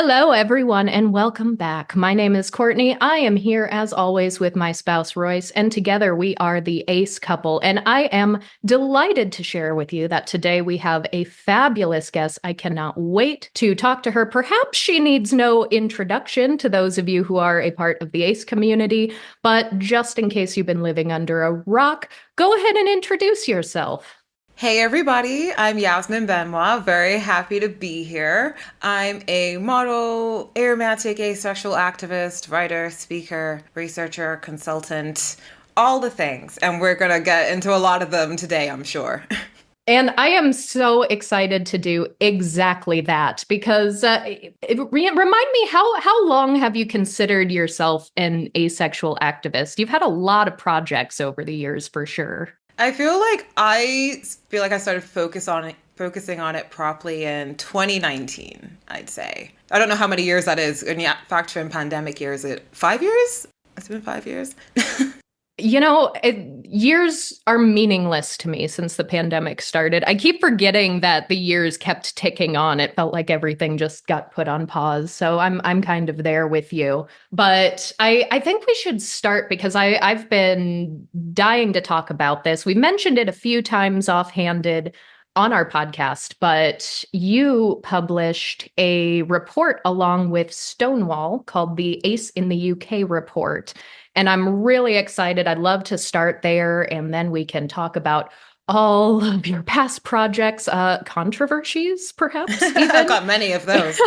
Hello, everyone, and welcome back. My name is Courtney. I am here, as always, with my spouse, Royce, and together we are the Ace couple. And I am delighted to share with you that today we have a fabulous guest. I cannot wait to talk to her. Perhaps she needs no introduction to those of you who are a part of the Ace community, but just in case you've been living under a rock, go ahead and introduce yourself. Hey everybody, I'm Yasmin Benoit. Very happy to be here. I'm a model, aromantic, asexual activist, writer, speaker, researcher, consultant, all the things. And we're going to get into a lot of them today, I'm sure. And I am so excited to do exactly that because remind me, how long have you considered yourself an asexual activist? You've had a lot of projects over the years, for sure. I feel like I started focusing on it properly in 2019, I'd say. I don't know how many years that is. And yeah, factor in pandemic years, it 5 years? It's been 5 years. Years are meaningless to me since the pandemic started. I keep forgetting that the years kept ticking on. It felt like everything just got put on pause. So I'm kind of there with you. But I think we should start because I've been dying to talk about this. We mentioned it a few times offhanded on our podcast, but you published a report along with Stonewall called the Ace in the UK report. And I'm really excited. I'd love to start there, and then we can talk about all of your past projects, controversies, perhaps I've even got many of those.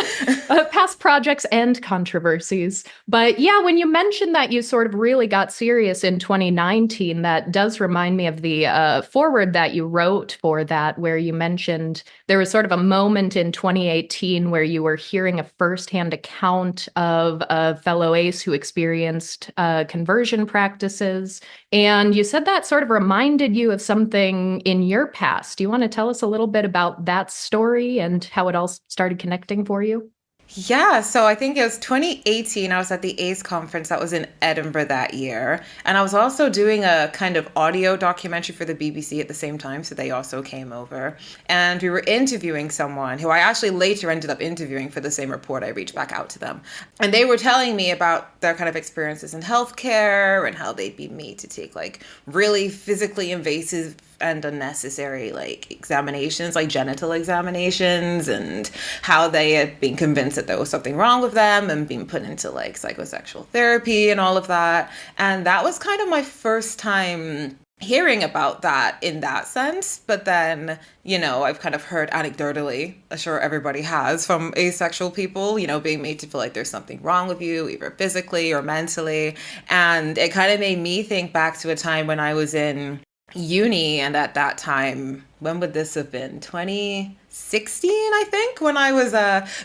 past projects and controversies. But yeah, when you mentioned that you sort of really got serious in 2019, that does remind me of the foreword that you wrote for that, where you mentioned there was sort of a moment in 2018 where you were hearing a firsthand account of a fellow ace who experienced conversion practices. And you said that sort of reminded you of something in your past. Do you want to tell us a little bit about that story and how it all started connecting for you? Yeah, so I think it was 2018. I was at the ACE conference that was in Edinburgh that year. And I was also doing a kind of audio documentary for the BBC at the same time. So they also came over. And we were interviewing someone who I actually later ended up interviewing for the same report. I reached back out to them. And they were telling me about their kind of experiences in healthcare and how they'd be made to take like really physically invasive and unnecessary like examinations, like genital examinations, and how they had been convinced that there was something wrong with them and being put into like psychosexual therapy and all of that. And that was kind of my first time hearing about that in that sense. But then, I've kind of heard anecdotally, I'm sure everybody has, from asexual people, being made to feel like there's something wrong with you, either physically or mentally. And it kind of made me think back to a time when I was in uni, and at that time, when would this have been? 2016, I think, when I was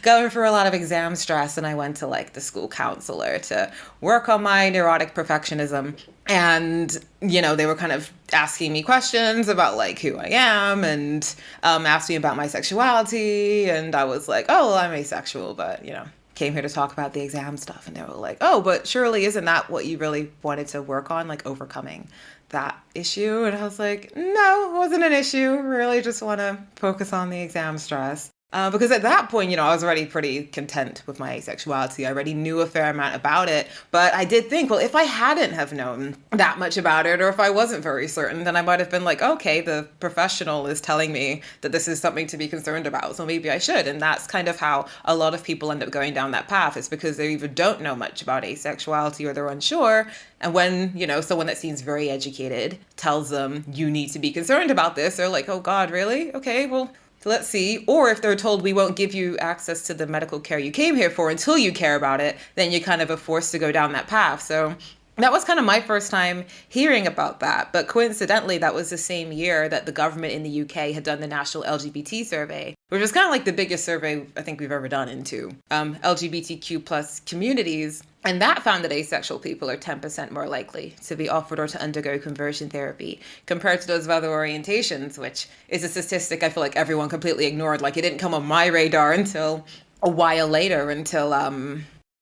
going through a lot of exam stress, and I went to like the school counselor to work on my neurotic perfectionism. And they were kind of asking me questions about like who I am, and asked me about my sexuality, and I was like, oh, well, I'm asexual, but came here to talk about the exam stuff. And they were like, oh, but surely isn't that what you really wanted to work on, like overcoming that issue? And I was like, no, it wasn't an issue. Really just want to focus on the exam stress. Because at that point, I was already pretty content with my asexuality. I already knew a fair amount about it. But I did think, well, if I hadn't have known that much about it, or if I wasn't very certain, then I might have been like, okay, the professional is telling me that this is something to be concerned about, so maybe I should. And that's kind of how a lot of people end up going down that path, is because they either don't know much about asexuality or they're unsure. And when, someone that seems very educated tells them, you need to be concerned about this, they're like, oh God, really? Okay, well, let's see. Or if they're told, we won't give you access to the medical care you came here for until you care about it, then you kind of are forced to go down that path. So that was kind of my first time hearing about that. But coincidentally, that was the same year that the government in the UK had done the National LGBT Survey, which was kind of like the biggest survey I think we've ever done into LGBTQ plus communities. And that found that asexual people are 10% more likely to be offered or to undergo conversion therapy compared to those of other orientations, which is a statistic I feel like everyone completely ignored. Like, it didn't come on my radar until a while later, until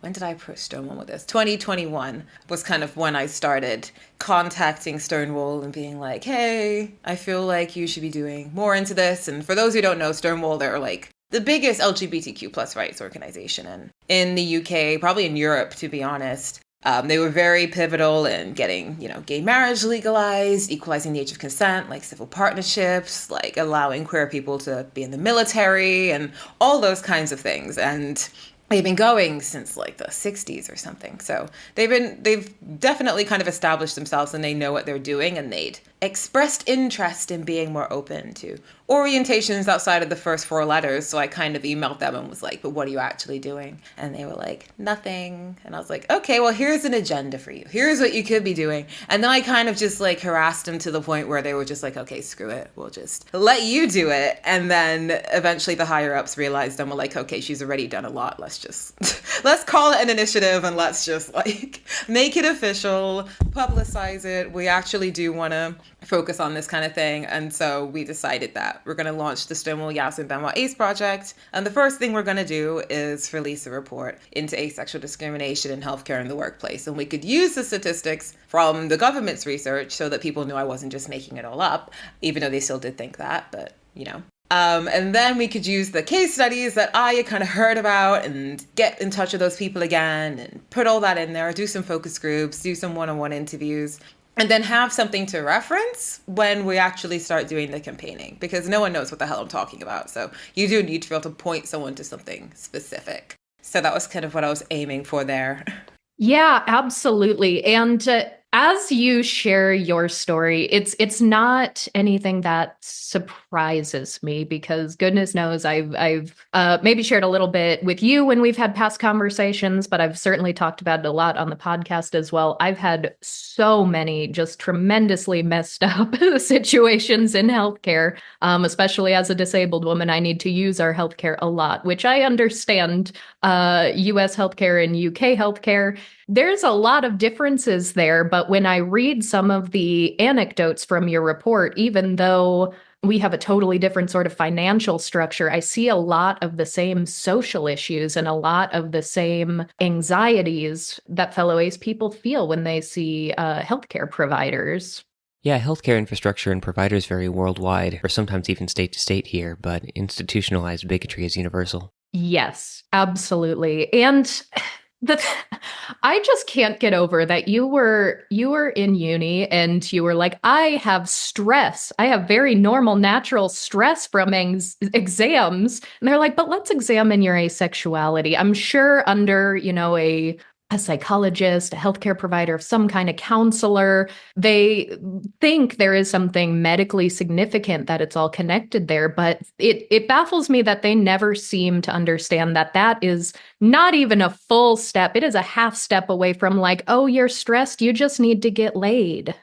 when did I approach Stonewall with this? 2021 was kind of when I started contacting Stonewall and being like, hey, I feel like you should be doing more into this. And for those who don't know, Stonewall, they're like the biggest LGBTQ plus rights organization in the UK, probably in Europe, to be honest. They were very pivotal in getting, gay marriage legalized, equalizing the age of consent, like civil partnerships, like allowing queer people to be in the military and all those kinds of things. And they've been going since like the 60s or something. So they've definitely kind of established themselves and they know what they're doing, and they'd expressed interest in being more open to orientations outside of the first four letters. So I kind of emailed them and was like, but what are you actually doing? And they were like, nothing. And I was like, okay, well, here's an agenda for you. Here's what you could be doing. And then I kind of just like harassed them to the point where they were just like, okay, screw it. We'll just let you do it. And then eventually the higher ups realized and were like, okay, she's already done a lot. Let's call it an initiative and let's just like make it official, publicize it. We actually do want to focus on this kind of thing. And so we decided that we're going to launch the Stonewall Yasmin Benoit Ace project. And the first thing we're going to do is release a report into asexual discrimination in healthcare in the workplace. And we could use the statistics from the government's research so that people knew I wasn't just making it all up, even though they still did think that, but and then we could use the case studies that I had kind of heard about and get in touch with those people again and put all that in there, do some focus groups, do some one-on-one interviews, and then have something to reference when we actually start doing the campaigning, because no one knows what the hell I'm talking about. So you do need to be able to point someone to something specific. So that was kind of what I was aiming for there. Yeah, absolutely. And as you share your story, it's not anything that surprises me, because goodness knows I've maybe shared a little bit with you when we've had past conversations, but I've certainly talked about it a lot on the podcast as well. I've had so many just tremendously messed up situations in healthcare, especially as a disabled woman. I need to use our healthcare a lot, which I understand. US healthcare and UK healthcare, there's a lot of differences there, but when I read some of the anecdotes from your report, even though we have a totally different sort of financial structure, I see a lot of the same social issues and a lot of the same anxieties that fellow ACE people feel when they see healthcare providers. Yeah, healthcare infrastructure and providers vary worldwide, or sometimes even state to state here, but institutionalized bigotry is universal. Yes, absolutely. And the I just can't get over that you were in uni and you were like, I have stress. I have very normal, natural stress from exams. And they're like, but let's examine your asexuality. I'm sure under, a psychologist, a healthcare provider, some kind of counselor, they think there is something medically significant, that it's all connected there. But it baffles me that they never seem to understand that that is not even a full step. It is a half step away from like, oh, you're stressed, you just need to get laid.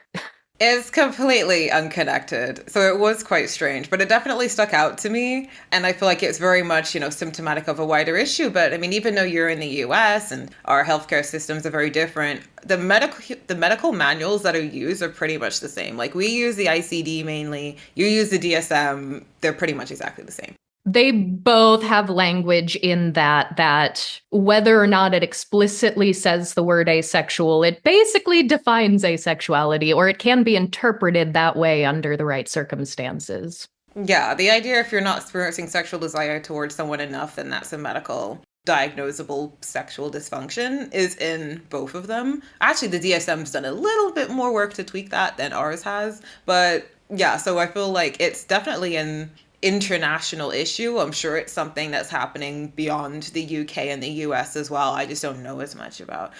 It's completely unconnected. So it was quite strange, but it definitely stuck out to me. And I feel like it's very much, symptomatic of a wider issue. But I mean, even though you're in the US and our healthcare systems are very different, the medical manuals that are used are pretty much the same. Like we use the ICD mainly, you use the DSM, they're pretty much exactly the same. They both have language in that whether or not it explicitly says the word asexual, it basically defines asexuality, or it can be interpreted that way under the right circumstances. Yeah, the idea if you're not experiencing sexual desire towards someone enough, then that's a medical diagnosable sexual dysfunction is in both of them. Actually, the DSM's done a little bit more work to tweak that than ours has. But yeah, so I feel like it's definitely an international issue. I'm sure it's something that's happening beyond the UK and the US as well. I just don't know as much about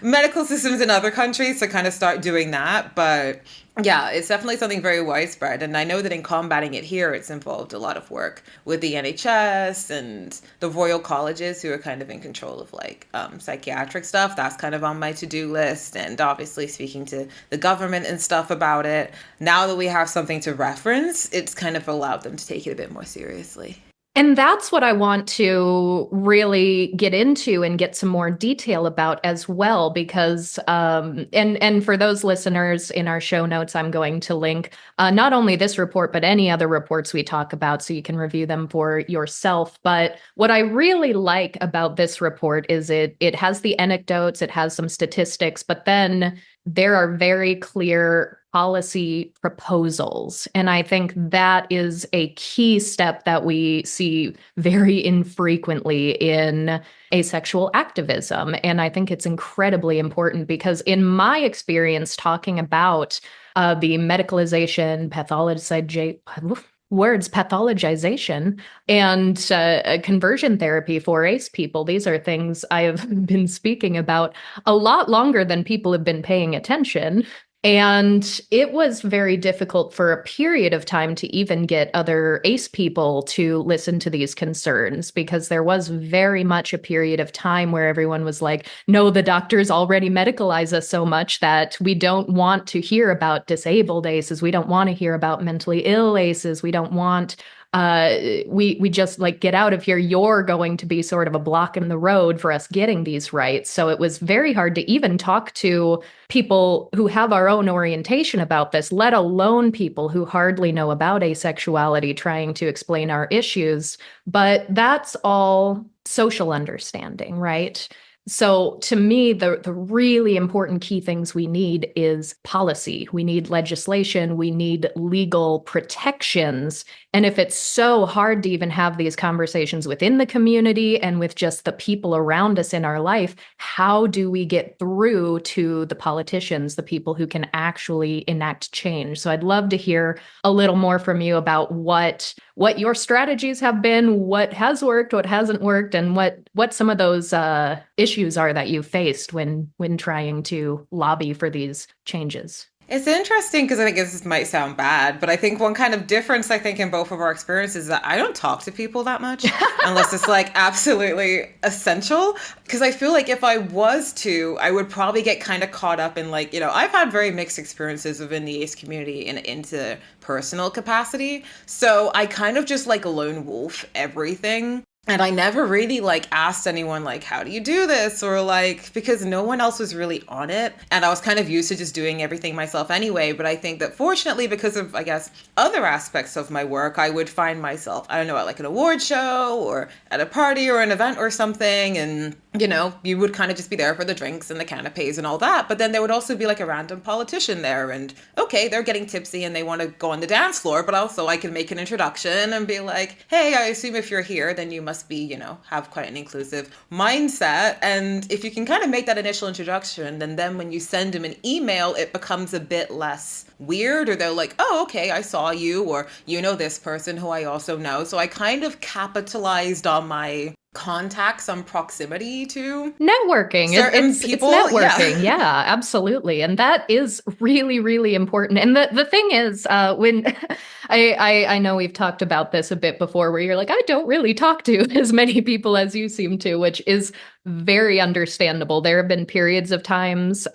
medical systems in other countries to kind of start doing that. But yeah, it's definitely something very widespread. And I know that in combating it here, it's involved a lot of work with the NHS and the Royal Colleges, who are kind of in control of like psychiatric stuff. That's kind of on my to-do list. And obviously speaking to the government and stuff about it. Now that we have something to reference, it's kind of allowed them to take it a bit more seriously. And that's what I want to really get into and get some more detail about as well, because and for those listeners, in our show notes, I'm going to link not only this report, but any other reports we talk about, so you can review them for yourself. But what I really like about this report is it has the anecdotes, it has some statistics, but then there are very clear policy proposals. And I think that is a key step that we see very infrequently in asexual activism. And I think it's incredibly important because in my experience talking about the medicalization, pathologization, and conversion therapy for ACE people. These are things I have been speaking about a lot longer than people have been paying attention. And it was very difficult for a period of time to even get other ACE people to listen to these concerns, because there was very much a period of time where everyone was like, no, the doctors already medicalize us so much that we don't want to hear about disabled ACEs. We don't want to hear about mentally ill ACEs. We don't want we just like, get out of here. You're going to be sort of a block in the road for us getting these rights. So it was very hard to even talk to people who have our own orientation about this, let alone people who hardly know about asexuality, trying to explain our issues. But that's all social understanding, right? So to me, the really important key things we need is policy. We need legislation. We need legal protections. And if it's so hard to even have these conversations within the community and with just the people around us in our life, how do we get through to the politicians, the people who can actually enact change? So I'd love to hear a little more from you about what your strategies have been, what has worked, what hasn't worked, and what some of those issues are that you faced when trying to lobby for these changes. It's interesting because I think this might sound bad, but I think one kind of difference I think in both of our experiences is that I don't talk to people that much unless it's like absolutely essential. Because I feel like if I was to, I would probably get kind of caught up in like, I've had very mixed experiences within the ACE community in interpersonal capacity. So I kind of just like lone wolf everything. And I never really like asked anyone like, how do you do this? Or like, because no one else was really on it. And I was kind of used to just doing everything myself anyway. But I think that fortunately, because of, I guess, other aspects of my work, I would find myself, I don't know, at like an award show or at a party or an event or something. And, you would kind of just be there for the drinks and the canapes and all that. But then there would also be like a random politician there. And okay, they're getting tipsy and they want to go on the dance floor. But also I can make an introduction and be like, hey, I assume if you're here, then you must be, have quite an inclusive mindset. And if you can kind of make that initial introduction, then when you send them an email, it becomes a bit less weird, or they're like, oh, okay, I saw you, or this person who I also know. So I kind of capitalized on my contacts, on proximity to networking. It's networking. Yeah, absolutely. And that is really, really important. And the thing is, when I know we've talked about this a bit before, where you're like, I don't really talk to as many people as you seem to, which is very understandable. There have been periods of times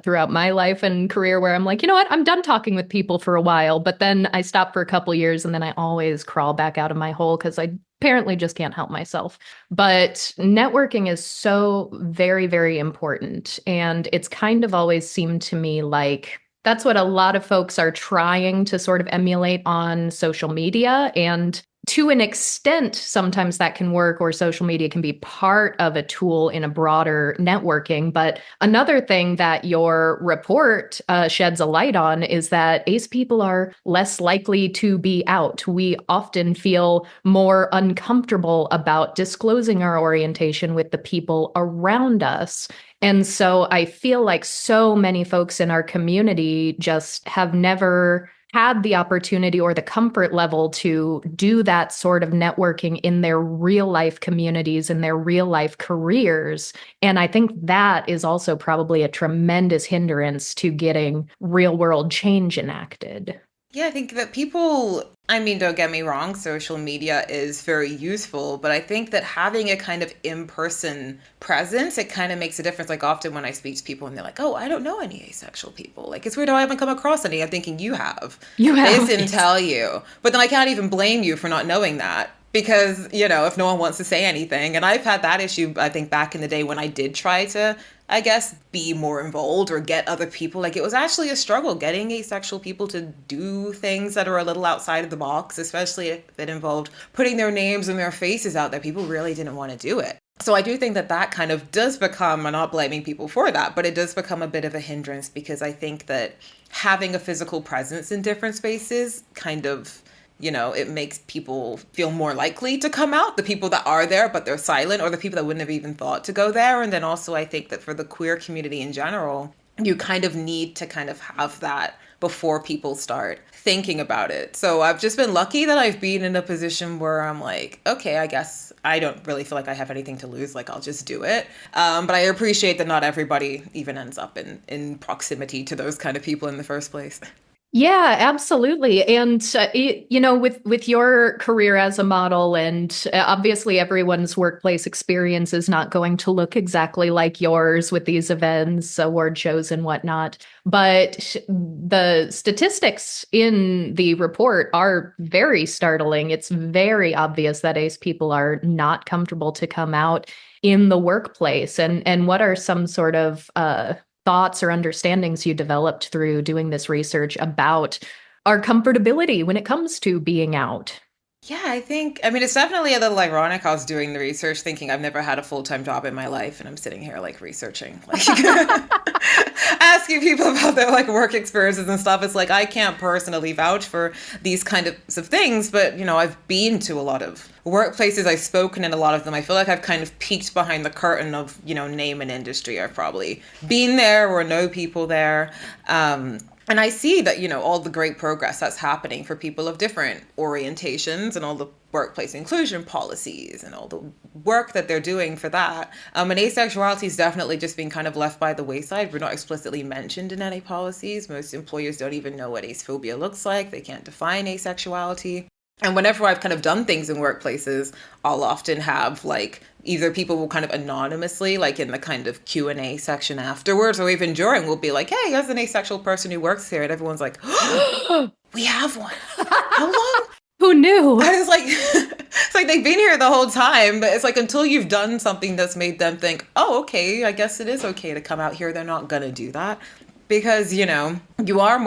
throughout my life and career where I'm like, you know what, I'm done talking with people for a while, but then I stop for a couple years and then I always crawl back out of my hole because I apparently just can't help myself. But networking is so very, very important. And it's kind of always seemed to me like that's what a lot of folks are trying to sort of emulate on social media. And to an extent, sometimes that can work, or social media can be part of a tool in a broader networking. But another thing that your report sheds a light on is that ACE people are less likely to be out. We often feel more uncomfortable about disclosing our orientation with the people around us. And so I feel like so many folks in our community just have never had the opportunity or the comfort level to do that sort of networking in their real life communities and their real life careers. And I think that is also probably a tremendous hindrance to getting real world change enacted. Yeah, I think that people, don't get me wrong, social media is very useful, but I think that having a kind of in-person presence, it kind of makes a difference. Like often when I speak to people and they're like, oh, I don't know any asexual people. Like, it's weird how I haven't come across any. I'm thinking you have. You have. They didn't tell you. But then I can't even blame you for not knowing that. Because, if no one wants to say anything. And I've had that issue, I think, back in the day when I did try to, I guess, be more involved or get other people. Like, it was actually a struggle getting asexual people to do things that are a little outside of the box, especially if it involved putting their names and their faces out there. People really didn't want to do it. So I do think that that kind of does become, I'm not blaming people for that, but it does become a bit of a hindrance, because I think that having a physical presence in different spaces kind of, it makes people feel more likely to come out, the people that are there but they're silent, or the people that wouldn't have even thought to go there. And then also I think that for the queer community in general, you kind of need to kind of have that before people start thinking about it. So I've just been lucky that I've been in a position where I'm like, okay, I guess I don't really feel like I have anything to lose. Like, I'll just do it. But I appreciate that not everybody even ends up in proximity to those kind of people in the first place. Yeah, absolutely. And with your career as a model, and obviously everyone's workplace experience is not going to look exactly like yours with these events, award shows, and whatnot. But the statistics in the report are very startling. It's very obvious that ace people are not comfortable to come out in the workplace. And what are some sort of thoughts or understandings you developed through doing this research about our comfortability when it comes to being out? Yeah, I mean, it's definitely a little ironic. I was doing the research thinking I've never had a full-time job in my life, and I'm sitting here like researching, like asking people about their like work experiences and stuff. It's like I can't personally vouch for these kind of things, but I've been to a lot of workplaces, I've spoken in a lot of them. I feel like I've kind of peeked behind the curtain of, name and industry. I've probably been there or know people there. And I see that, all the great progress that's happening for people of different orientations, and all the workplace inclusion policies and all the work that they're doing for that. And asexuality is definitely just being kind of left by the wayside. We're not explicitly mentioned in any policies. Most employers don't even know what acephobia looks like. They can't define asexuality. And whenever I've kind of done things in workplaces, I'll often have like either people will kind of anonymously, like in the kind of Q&A section afterwards, or even during, will be like, hey, as an asexual person who works here, and everyone's like, oh, we have one. How long? Who knew? I was like, it's like they've been here the whole time, but it's like until you've done something that's made them think, oh, okay, I guess it is okay to come out here, they're not gonna do that. Because, we are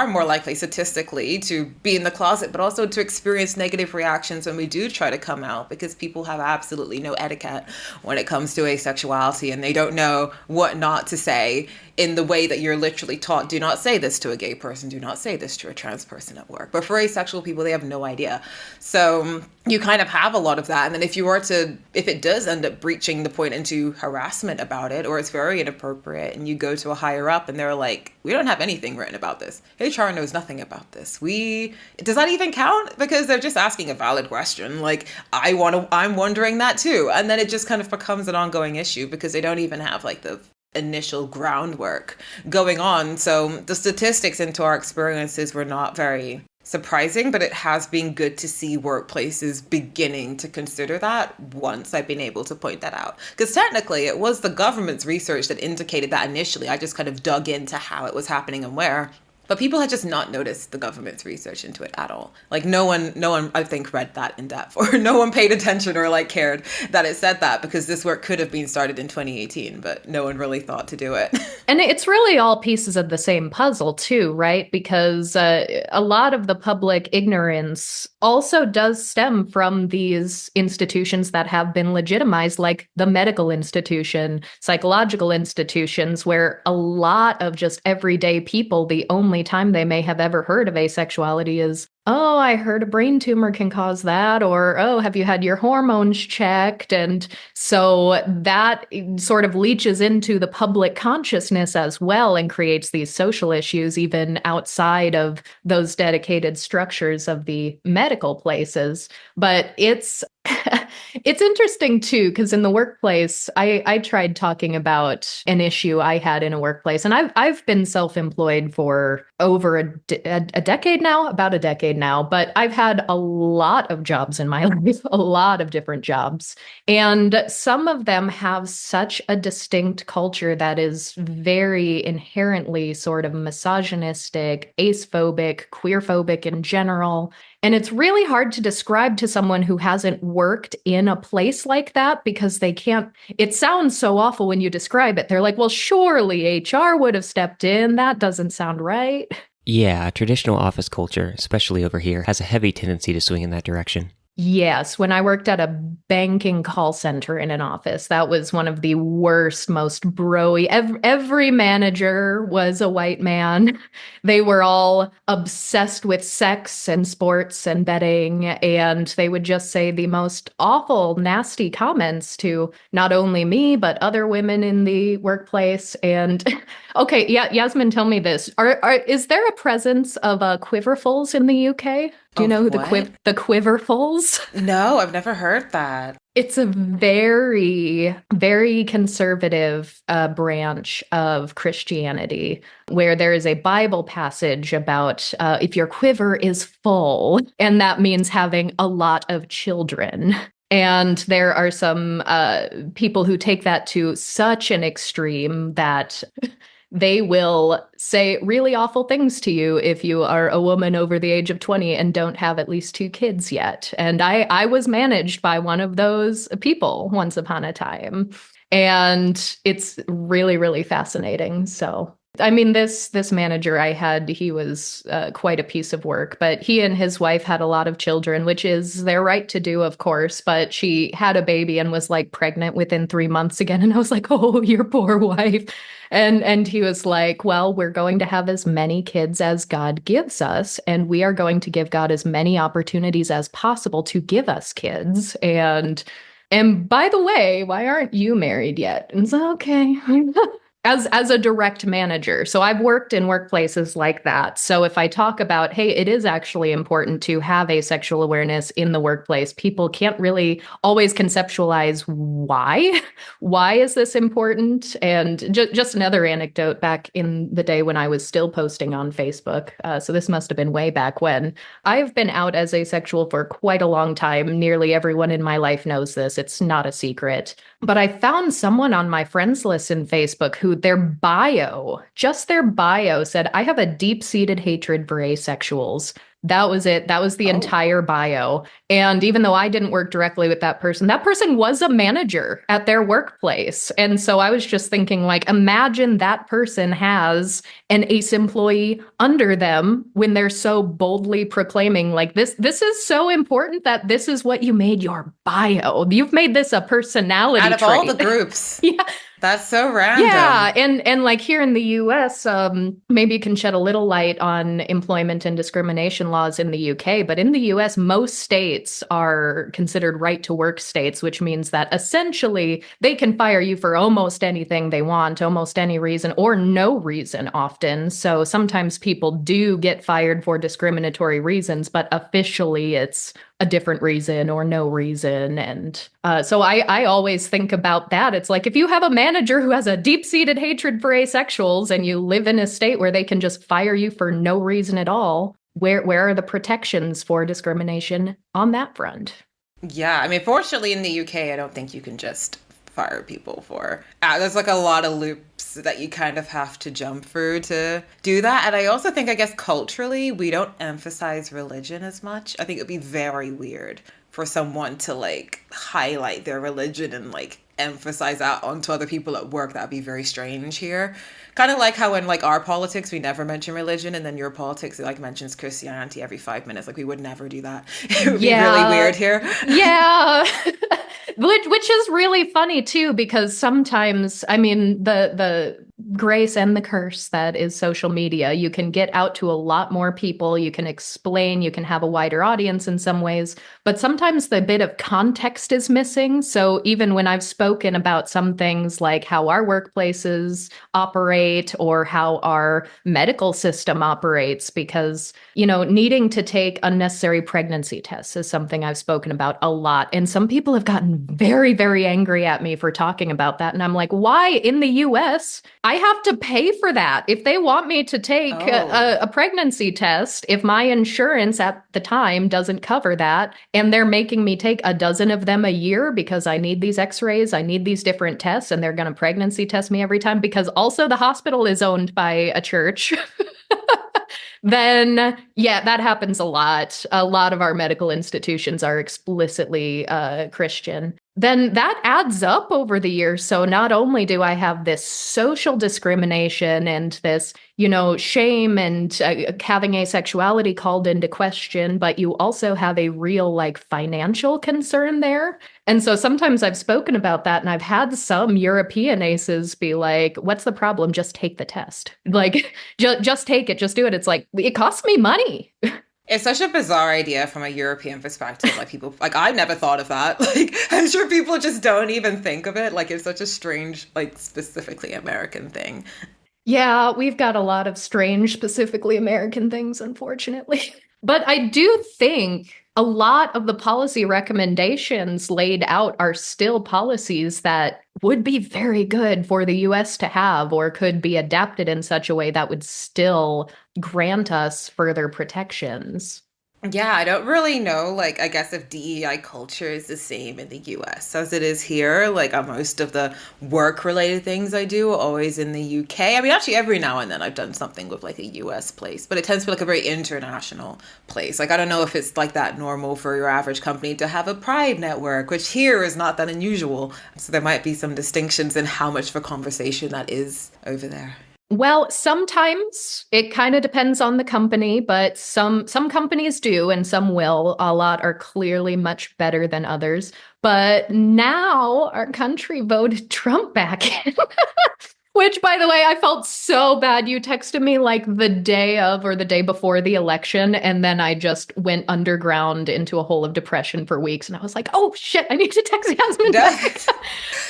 more likely statistically to be in the closet, but also to experience negative reactions when we do try to come out, because people have absolutely no etiquette when it comes to asexuality, and they don't know what not to say in the way that you're literally taught. Do not say this to a gay person. Do not say this to a trans person at work. But for asexual people, they have no idea. So you kind of have a lot of that. And then if it does end up breaching the point into harassment about it, or it's very inappropriate, and you go to a higher up and they're like, we don't have anything written about this. HR knows nothing about this. Does that even count? Because they're just asking a valid question. Like, I'm wondering that too. And then it just kind of becomes an ongoing issue because they don't even have like the initial groundwork going on. So the statistics into our experiences were not very surprising, but it has been good to see workplaces beginning to consider that once I've been able to point that out. Because technically it was the government's research that indicated that initially. I just kind of dug into how it was happening and where. But people had just not noticed the government's research into it at all. Like no one, I think, read that in depth, or no one paid attention or like cared that it said that, because this work could have been started in 2018, but no one really thought to do it. And it's really all pieces of the same puzzle too, right? Because a lot of the public ignorance also does stem from these institutions that have been legitimized, like the medical institution, psychological institutions, where a lot of just everyday people, the only time they may have ever heard of asexuality is, oh, I heard a brain tumor can cause that, or, oh, have you had your hormones checked? And so that sort of leaches into the public consciousness as well and creates these social issues even outside of those dedicated structures of the medical places. But it's it's interesting too, because in the workplace, I tried talking about an issue I had in a workplace, and I've been self-employed for over a decade now, about a decade now, but I've had a lot of jobs in my life, a lot of different jobs, and some of them have such a distinct culture that is very inherently sort of misogynistic, acephobic, queerphobic in general. And it's really hard to describe to someone who hasn't worked in a place like that, because they can't, it sounds so awful when you describe it. They're like, well, surely HR would have stepped in. That doesn't sound right. Yeah, traditional office culture, especially over here, has a heavy tendency to swing in that direction. Yes, when I worked at a banking call center in an office, that was one of the worst, most broy. Every manager was a white man. They were all obsessed with sex and sports and betting, and they would just say the most awful, nasty comments to not only me, but other women in the workplace. And okay, yeah, Yasmin, tell me this. Is there a presence of quiverfuls in the UK? Do you know Of who what? the quiverfuls? No, I've never heard that. It's a very, very conservative branch of Christianity where there is a Bible passage about if your quiver is full, and that means having a lot of children. And there are some people who take that to such an extreme that they will say really awful things to you if you are a woman over the age of 20 and don't have at least two kids yet. And I was managed by one of those people once upon a time. And it's really, really fascinating. So I mean, this manager I had, he was quite a piece of work, but he and his wife had a lot of children, which is their right to do, of course. But she had a baby and was like pregnant within 3 months again, and I was like, "Oh, your poor wife." And he was like, "Well, we're going to have as many kids as God gives us, and we are going to give God as many opportunities as possible to give us kids." And by the way, why aren't you married yet? And so, okay. As a direct manager. So I've worked in workplaces like that. So if I talk about, hey, it is actually important to have a sexual awareness in the workplace, people can't really always conceptualize why. Why is this important? And just another anecdote back in the day when I was still posting on Facebook. So this must have been way back when. I've been out as asexual for quite a long time. Nearly everyone in my life knows this. It's not a secret. But I found someone on my friends list in Facebook who their bio, just their bio said, I have a deep-seated hatred for asexuals. That was it. That was the Oh. entire bio. And even though I didn't work directly with that person was a manager at their workplace. And so I was just thinking, like, imagine that person has an ace employee under them when they're so boldly proclaiming, like, this is so important that this is what you made your bio. You've made this a personality Out of all the trait. groups, Yeah. that's so Yeah, random. and like here in the US, maybe you can shed a little light on employment and discrimination laws in the UK, but in the US, most states are considered right to work states, which means that essentially they can fire you for almost anything they want, almost any reason, or no reason often. So sometimes people do get fired for discriminatory reasons, but officially it's a different reason or no reason. And so I always think about that. It's like if you have a manager who has a deep-seated hatred for asexuals and you live in a state where they can just fire you for no reason at all, where are the protections for discrimination on that front? Yeah, I mean, fortunately in the UK, I don't think you can just fire people for. There's like a lot of loops that you kind of have to jump through to do that. And I also think, I guess, culturally, we don't emphasize religion as much. I think it'd be very weird for someone to like highlight their religion and like emphasize that onto other people at work. That'd be very strange here. Kind of like how in like our politics we never mention religion, and then your politics like mentions Christianity every 5 minutes. Like we would never do that. It would be really Yeah. weird here. Yeah. Which is really funny too, because sometimes, I mean, the grace and the curse that is social media, you can get out to a lot more people, you can explain, you can have a wider audience in some ways, but sometimes the bit of context is missing. So even when I've spoken about some things like how our workplaces operate or how our medical system operates, because, you know, needing to take unnecessary pregnancy tests is something I've spoken about a lot. And some people have gotten very, very angry at me for talking about that. And I'm like, why in the US? I have to pay for that. If they want me to take Oh. a pregnancy test, if my insurance at the time doesn't cover that, and they're making me take a dozen of them a year because I need these x-rays, I need these different tests, and they're going to pregnancy test me every time because also the hospital is owned by a church. Then, yeah, that happens a lot. A lot of our medical institutions are explicitly Christian. then that adds up over the years. So not only do I have this social discrimination and this, shame and having asexuality called into question, but you also have a real like financial concern there. And so sometimes I've spoken about that and I've had some European aces be like, what's the problem? Just take the test. Like, just take it, just do it. It's like, it costs me money. It's such a bizarre idea from a European perspective. Like people, like I've never thought of that. Like I'm sure people just don't even think of it. Like it's such a strange, like specifically American thing. Yeah, we've got a lot of strange, specifically American things, unfortunately. But I do think a lot of the policy recommendations laid out are still policies that would be very good for the US to have or could be adapted in such a way that would still grant us further protections. Yeah, I don't really know, like, I guess if DEI culture is the same in the US as it is here. Like, most of the work-related things I do are always in the UK. I mean, actually, every now and then I've done something with, like, a US place, but it tends to be, like, a very international place. Like, I don't know if it's, like, that normal for your average company to have a pride network, which here is not that unusual. So there might be some distinctions in how much of a conversation that is over there. Well, sometimes it kind of depends on the company, but some companies do and some will. A lot are clearly much better than others. But now our country voted Trump back in. Which, by the way, I felt so bad. You texted me like the day of or the day before the election, and then I just went underground into a hole of depression for weeks. And I was like, oh shit, I need to text Yasmin.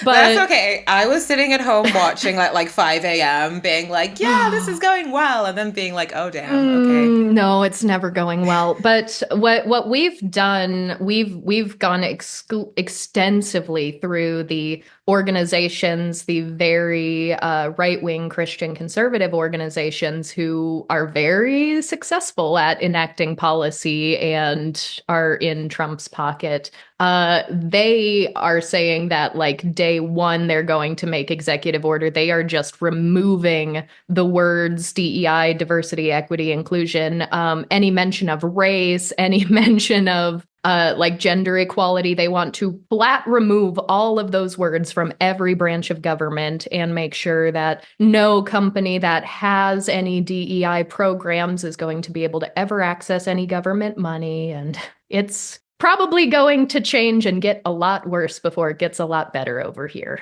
But that's okay. I was sitting at home watching at like 5 a.m. being like, yeah, this is going well. And then being like, oh, damn, okay. No, it's never going well. But what we've done, we've gone extensively through the organizations, the very right-wing Christian conservative organizations who are very successful at enacting policy and are in Trump's pocket. They are saying that like day one, they're going to make executive order. They are just removing the words DEI, diversity, equity, inclusion, any mention of race, any mention of like gender equality. They want to flat remove all of those words from every branch of government and make sure that no company that has any DEI programs is going to be able to ever access any government money. And it's probably going to change and get a lot worse before it gets a lot better over here.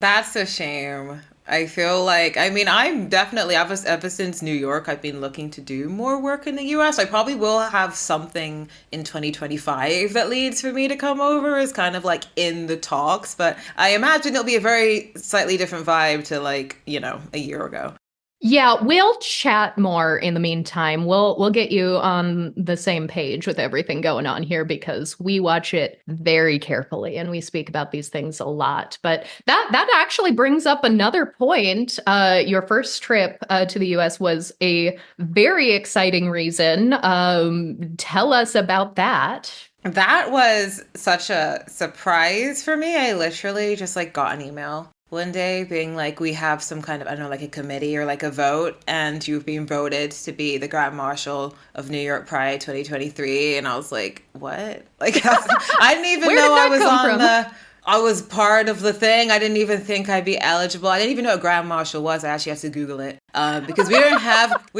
That's a shame. I feel like, I mean, I'm definitely, ever since New York, I've been looking to do more work in the US. I probably will have something in 2025 that leads for me to come over is kind of like in the talks, but I imagine it'll be a very slightly different vibe to like, a year ago. Yeah, we'll chat more in the meantime. We'll get you on the same page with everything going on here because we watch it very carefully and we speak about these things a lot. But that actually brings up another point. Your first trip to the US was a very exciting reason. Tell us about that. That was such a surprise for me. I literally just like got an email one day being like, we have some kind of, I don't know, like a committee or like a vote, and you've been voted to be the Grand Marshal of New York Pride 2023. And I was like, what? Like, I didn't even know I was on I was part of the thing. I didn't even think I'd be eligible. I didn't even know what Grand Marshal was. I actually had to Google it because we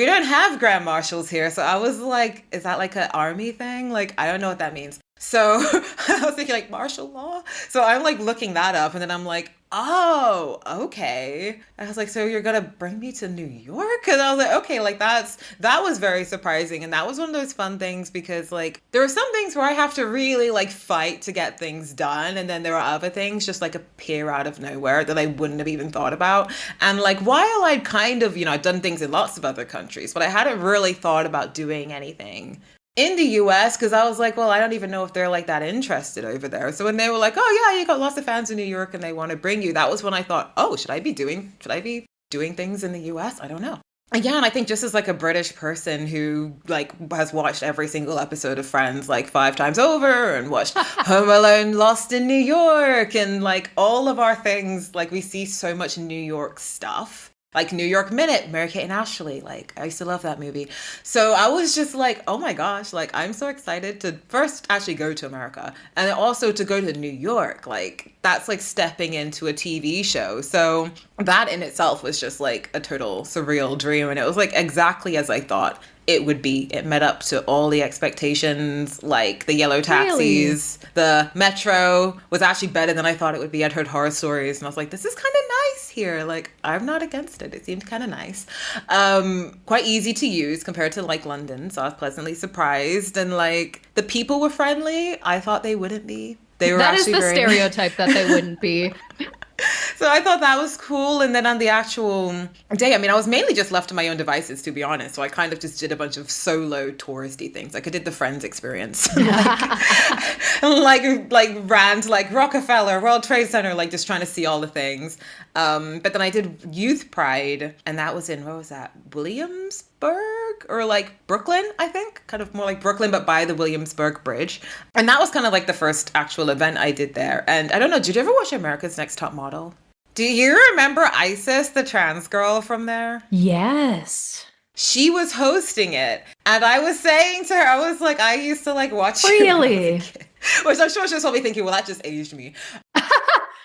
don't have Grand Marshals here. So I was like, is that like an army thing? Like, I don't know what that means. So I was thinking like martial law. So I'm like looking that up and then I'm like, oh, okay. I was like, so you're going to bring me to New York? And I was like, okay, like that was very surprising. And that was one of those fun things because like there are some things where I have to really like fight to get things done. And then there are other things just like appear out of nowhere that I wouldn't have even thought about. And like while I'd kind of, I've done things in lots of other countries, but I hadn't really thought about doing anything in the US because I was like, well, I don't even know if they're like that interested over there. So when they were like, oh yeah, you got lots of fans in New York and they want to bring you, that was when I thought, oh, should I be doing things in the US? I don't know. Yeah, and I think just as like a British person who like has watched every single episode of Friends like 5 times over and watched Home Alone Lost in New York and like all of our things, like we see so much New York stuff. like New York Minute, Mary-Kate and Ashley. Like, I used to love that movie. So I was just like, oh my gosh, like, I'm so excited to first actually go to America and also to go to New York. Like, that's like stepping into a TV show. So that in itself was just like a total surreal dream. And it was like exactly as I thought it would be. It met up to all the expectations, like the yellow taxis, the metro was actually better than I thought it would be. I'd heard horror stories and I was like, this is kind of nice here. Like, I'm not against it. It seemed kind of nice. Quite easy to use compared to like London. So I was pleasantly surprised. And like the people were friendly. I thought they wouldn't be. They were That is actually the very stereotype that they wouldn't be. So I thought that was cool. And then on the actual day, I mean, I was mainly just left to my own devices, to be honest. So I kind of just did a bunch of solo touristy things. Like I did the Friends experience. like ran to like Rockefeller, World Trade Center, like just trying to see all the things. But then I did Youth Pride, and that was in, where was that? Williamsburg or like Brooklyn, I think. Kind of more like Brooklyn, but by the Williamsburg Bridge. And that was kind of like the first actual event I did there. And I don't know, did you ever watch America's Next Top Model? Do you remember Isis, the trans girl from there? Yes. She was hosting it. And I was saying to her, I was like, I used to like watch you when I was a Really? kid. Which I'm sure she was probably thinking, well, that just aged me.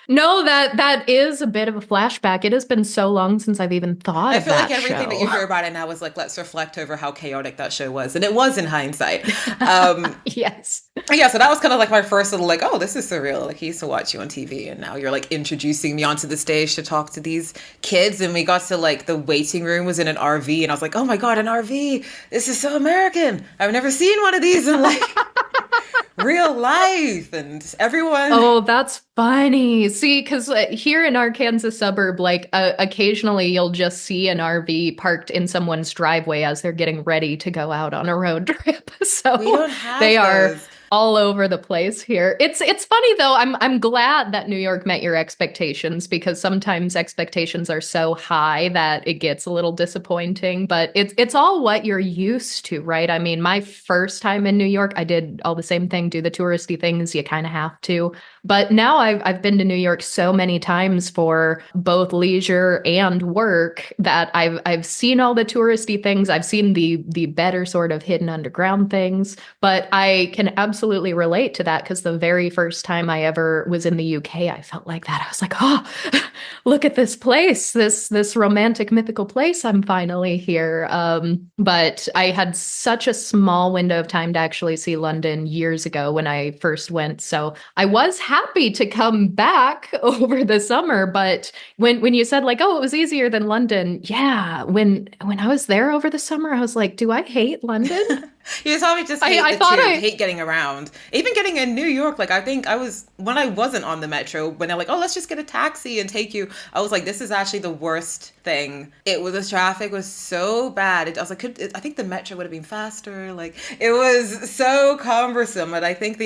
No, that is a bit of a flashback. It has been so long since I've even thought I of feel that like everything that you show. hear about it now is like, let's reflect over how chaotic that show was. And it was in hindsight. Yes. Yeah, so that was kind of like my first little like, oh, this is surreal. Like, he used to watch you on TV, and now you're like introducing me onto the stage to talk to these kids. And we got to like the waiting room was in an RV, and I was like, oh my God, an RV. This is so American. I've never seen one of these in like real life. And everyone. Oh, that's funny. See, because here in our Kansas suburb, like occasionally you'll just see an RV parked in someone's driveway as they're getting ready to go out on a road trip. So We don't have they are those. all over the place here. It's funny though. I'm glad that New York met your expectations, because sometimes expectations are so high that it gets a little disappointing, but it's all what you're used to, right? I mean, my first time in New York, I did all the same thing, do the touristy things, you kind of have to. But now I've been to New York so many times for both leisure and work that I've seen all the touristy things. I've seen the better sort of hidden underground things, but I can absolutely relate to that, because the very first time I ever was in the UK, I felt like that. I was like, oh, look at this place, this romantic mythical place. I'm finally here. But I had such a small window of time to actually see London years ago when I first went. So I was happy to come back over the summer. But when you said like, oh, it was easier than London, yeah, when I was there over the summer, I was like, do I hate London? You probably just hate I the thought tube, I hate getting around. Even getting in New York, like I think I was, when I wasn't on the metro, when they're like, oh, let's just get a taxi and take you, I was like, this is actually the worst thing. It was, the traffic was so bad. I was like, I think the metro would have been faster. Like, it was so cumbersome. But I think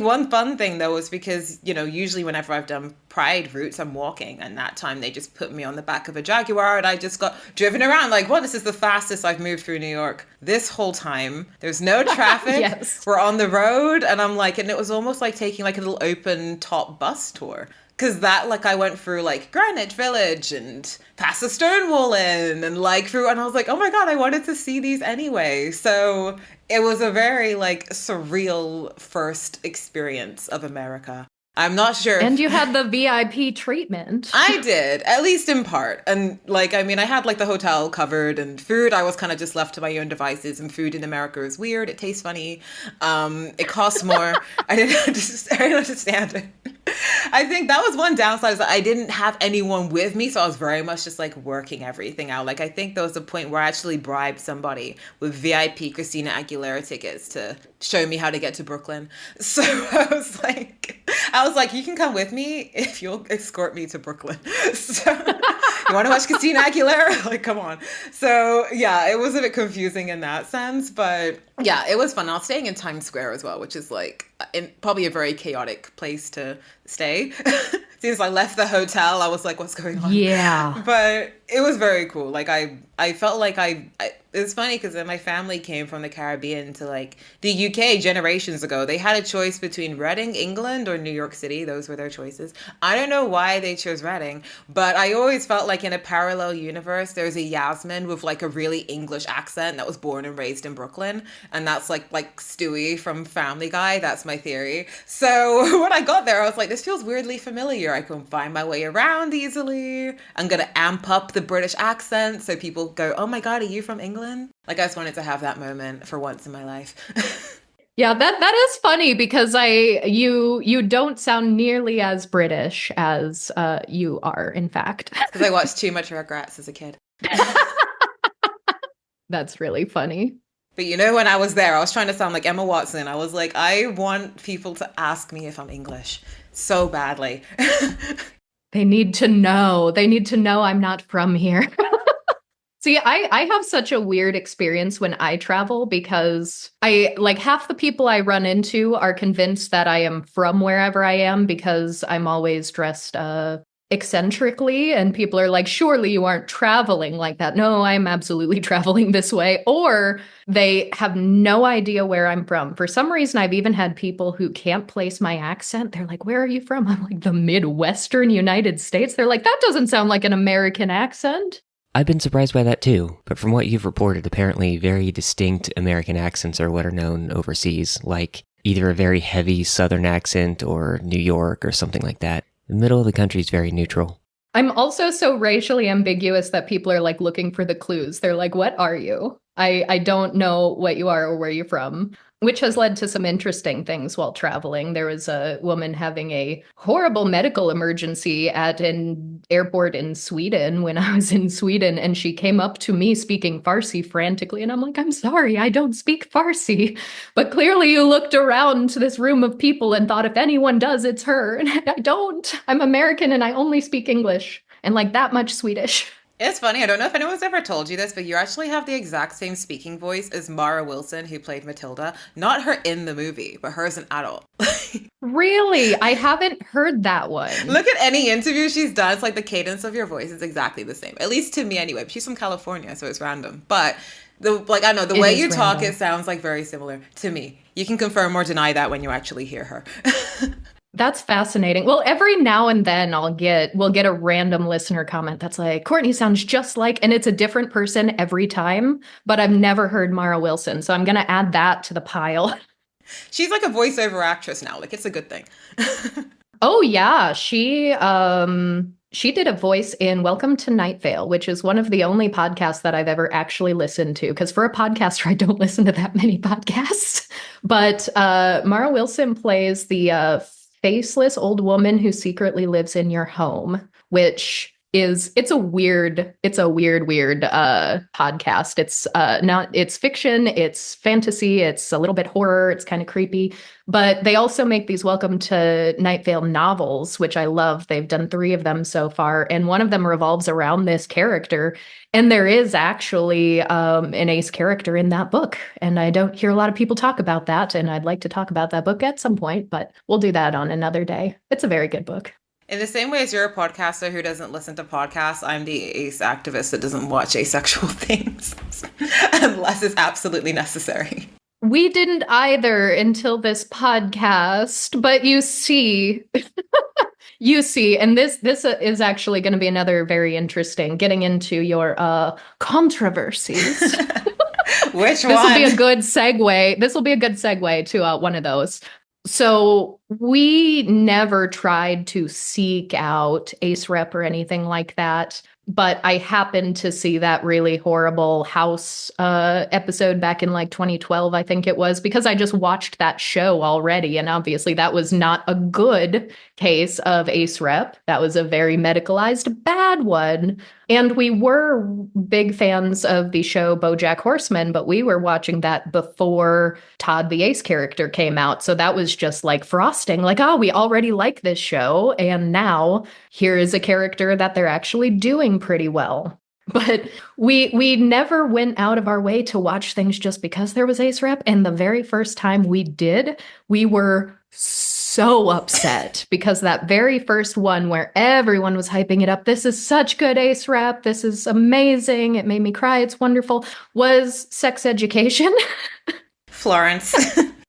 one fun thing though was because, you know, usually whenever I've done Pride routes, I'm walking, and that time they just put me on the back of a Jaguar and I just got driven around. Like, what? This is the fastest I've moved through New York this whole time. There's no traffic. Yes. We're on the road, and I'm like, and it was almost like taking like a little open top bus tour. Cause that, like, I went through like Greenwich Village and past the Stonewall Inn and like through, and I was like, oh my God, I wanted to see these anyway. So it was a very like surreal first experience of America. I'm not sure. And you had the VIP treatment. I did, at least in part. And like, I mean, I had like the hotel covered, and food, I was kind of just left to my own devices, and food in America is weird. It tastes funny. It costs more. I didn't understand it. I think that was one downside, is that I didn't have anyone with me. So I was very much just like working everything out. Like, I think there was a point where I actually bribed somebody with VIP Christina Aguilera tickets to show me how to get to Brooklyn. So I was like, you can come with me if you'll escort me to Brooklyn. So you want to watch Christina Aguilera? Like, come on. So yeah, it was a bit confusing in that sense, but yeah, it was fun. I was staying in Times Square as well, which is like probably a very chaotic place to stay. As soon as I left the hotel, I was like, what's going on? Yeah. But it was very cool. Like I felt like I It's funny because my family came from the Caribbean to like the UK generations ago. They had a choice between Reading, England, or New York City. Those were their choices. I don't know why they chose Reading, but I always felt like in a parallel universe, there's a Yasmin with like a really English accent that was born and raised in Brooklyn, and that's like Stewie from Family Guy. That's my theory. So when I got there, I was like, this feels weirdly familiar. I can find my way around easily. I'm gonna amp up the British accent so people go, "Oh my God, are you from England?" Like I just wanted to have that moment for once in my life. Yeah, that is funny because you don't sound nearly as British as you are, in fact. Because I watched too much Rugrats as a kid. That's really funny. But you know, when I was there, I was trying to sound like Emma Watson. I was like, I want people to ask me if I'm English so badly. They need to know. They need to know I'm not from here. See, I have such a weird experience when I travel because I like half the people I run into are convinced that I am from wherever I am because I'm always dressed eccentrically, and people are like, surely you aren't traveling like that. No, I'm absolutely traveling this way. Or they have no idea where I'm from. For some reason, I've even had people who can't place my accent. They're like, where are you from? I'm like, the Midwestern United States. They're like, that doesn't sound like an American accent. I've been surprised by that too, but from what you've reported, apparently very distinct American accents are what are known overseas, like either a very heavy Southern accent or New York or something like that. The middle of the country is very neutral. I'm also so racially ambiguous that people are like looking for the clues. They're like, what are you? I don't know what you are or where you're from, which has led to some interesting things while traveling. There was a woman having a horrible medical emergency at an airport in Sweden when I was in Sweden, and she came up to me speaking Farsi frantically, and I'm like, I'm sorry, I don't speak Farsi. But clearly you looked around to this room of people and thought if anyone does, it's her. And I don't. I'm American and I only speak English and like that much Swedish. It's funny. I don't know if anyone's ever told you this, but you actually have the exact same speaking voice as Mara Wilson, who played Matilda. Not her in the movie, but her as an adult. Really? I haven't heard that one. Look at any interview she's done. It's like the cadence of your voice is exactly the same. At least to me anyway. But she's from California, so it's random. But I don't know, the way you talk, it sounds like very similar to me. You can confirm or deny that when you actually hear her. That's fascinating. Well, every now and then we'll get a random listener comment that's like, Courtney sounds just like, and it's a different person every time, but I've never heard Mara Wilson. So I'm going to add that to the pile. She's like a voiceover actress now. Like, it's a good thing. Oh yeah, she did a voice in Welcome to Night Vale, which is one of the only podcasts that I've ever actually listened to. Because for a podcaster, I don't listen to that many podcasts. But Mara Wilson plays the faceless old woman who secretly lives in your home, which is it's a weird podcast. It's fiction, it's fantasy, it's a little bit horror, it's kind of creepy. But they also make these Welcome to Night Vale novels, which I love. They've done 3 of them so far, and one of them revolves around this character. And there is actually an Ace character in that book. And I don't hear a lot of people talk about that. And I'd like to talk about that book at some point, but we'll do that on another day. It's a very good book. In the same way as you're a podcaster who doesn't listen to podcasts, I'm the ace activist that doesn't watch asexual things unless it's absolutely necessary. We didn't either until this podcast, but you see, and this is actually going to be another very interesting, getting into your controversies. Which one? This will be a good segue. This will be a good segue to one of those. So we never tried to seek out Ace Rep or anything like that. But I happened to see that really horrible House episode back in like 2012, I think it was, because I just watched that show already. And obviously that was not a good case of Ace Rep. That was a very medicalized bad one. And we were big fans of the show BoJack Horseman, but we were watching that before Todd the Ace character came out. So that was just like frosting, like, oh, we already like this show. And now here is a character that they're actually doing pretty well. But we never went out of our way to watch things just because there was Ace Rep. And the very first time we did, we were so so upset because that very first one where everyone was hyping it up, this is such good Ace rep, this is amazing, it made me cry, it's wonderful, was Sex Education. Florence.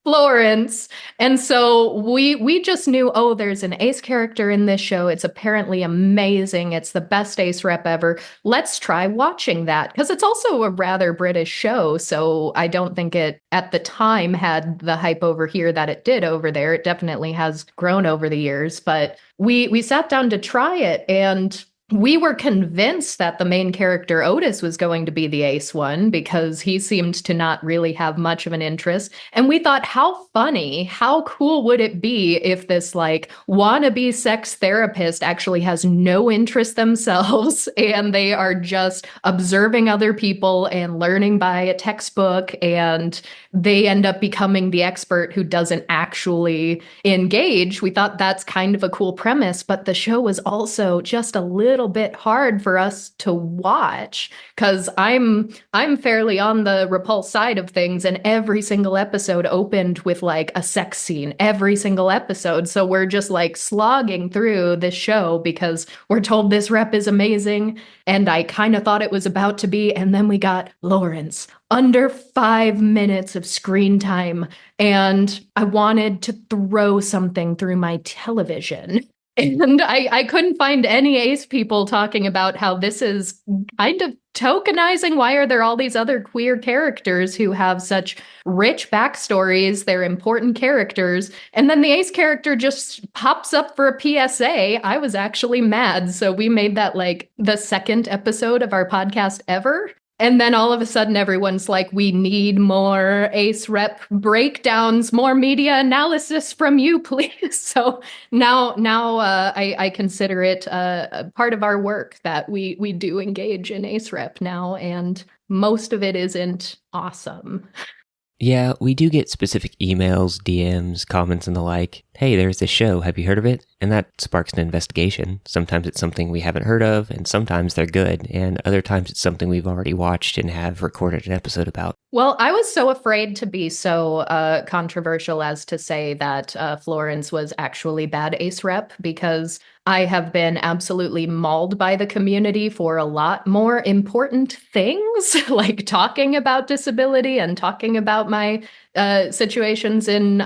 Florence. And so we just knew, oh, there's an Ace character in this show. It's apparently amazing. It's the best Ace rep ever. Let's try watching that. Because it's also a rather British show. So I don't think it at the time had the hype over here that it did over there. It definitely has grown over the years. But we sat down to try it, and we were convinced that the main character, Otis, was going to be the Ace one because he seemed to not really have much of an interest. And we thought, how funny, how cool would it be if this like wannabe sex therapist actually has no interest themselves and they are just observing other people and learning by a textbook, and they end up becoming the expert who doesn't actually engage. We thought that's kind of a cool premise, but the show was also just a little bit hard for us to watch because I'm fairly on the repulse side of things, and every single episode opened with like a sex scene, every single episode. So we're just like slogging through this show because we're told this rep is amazing, and I kind of thought it was about to be, and then we got Lawrence, under 5 minutes of screen time, and I wanted to throw something through my television. And I couldn't find any Ace people talking about how this is kind of tokenizing. Why are there all these other queer characters who have such rich backstories? They're important characters. And then the Ace character just pops up for a PSA. I was actually mad. So we made that like the second episode of our podcast ever. And then all of a sudden, everyone's like, we need more Ace rep breakdowns, more media analysis from you, please. So now I consider it a part of our work that we do engage in Ace rep now, and most of it isn't awesome. Yeah, we do get specific emails, DMs, comments, and the like. Hey, there's this show. Have you heard of it? And that sparks an investigation. Sometimes it's something we haven't heard of, and sometimes they're good, and other times it's something we've already watched and have recorded an episode about. Well, I was so afraid to be so controversial as to say that Florence was actually bad Ace rep, because I have been absolutely mauled by the community for a lot more important things, like talking about disability and talking about my situations in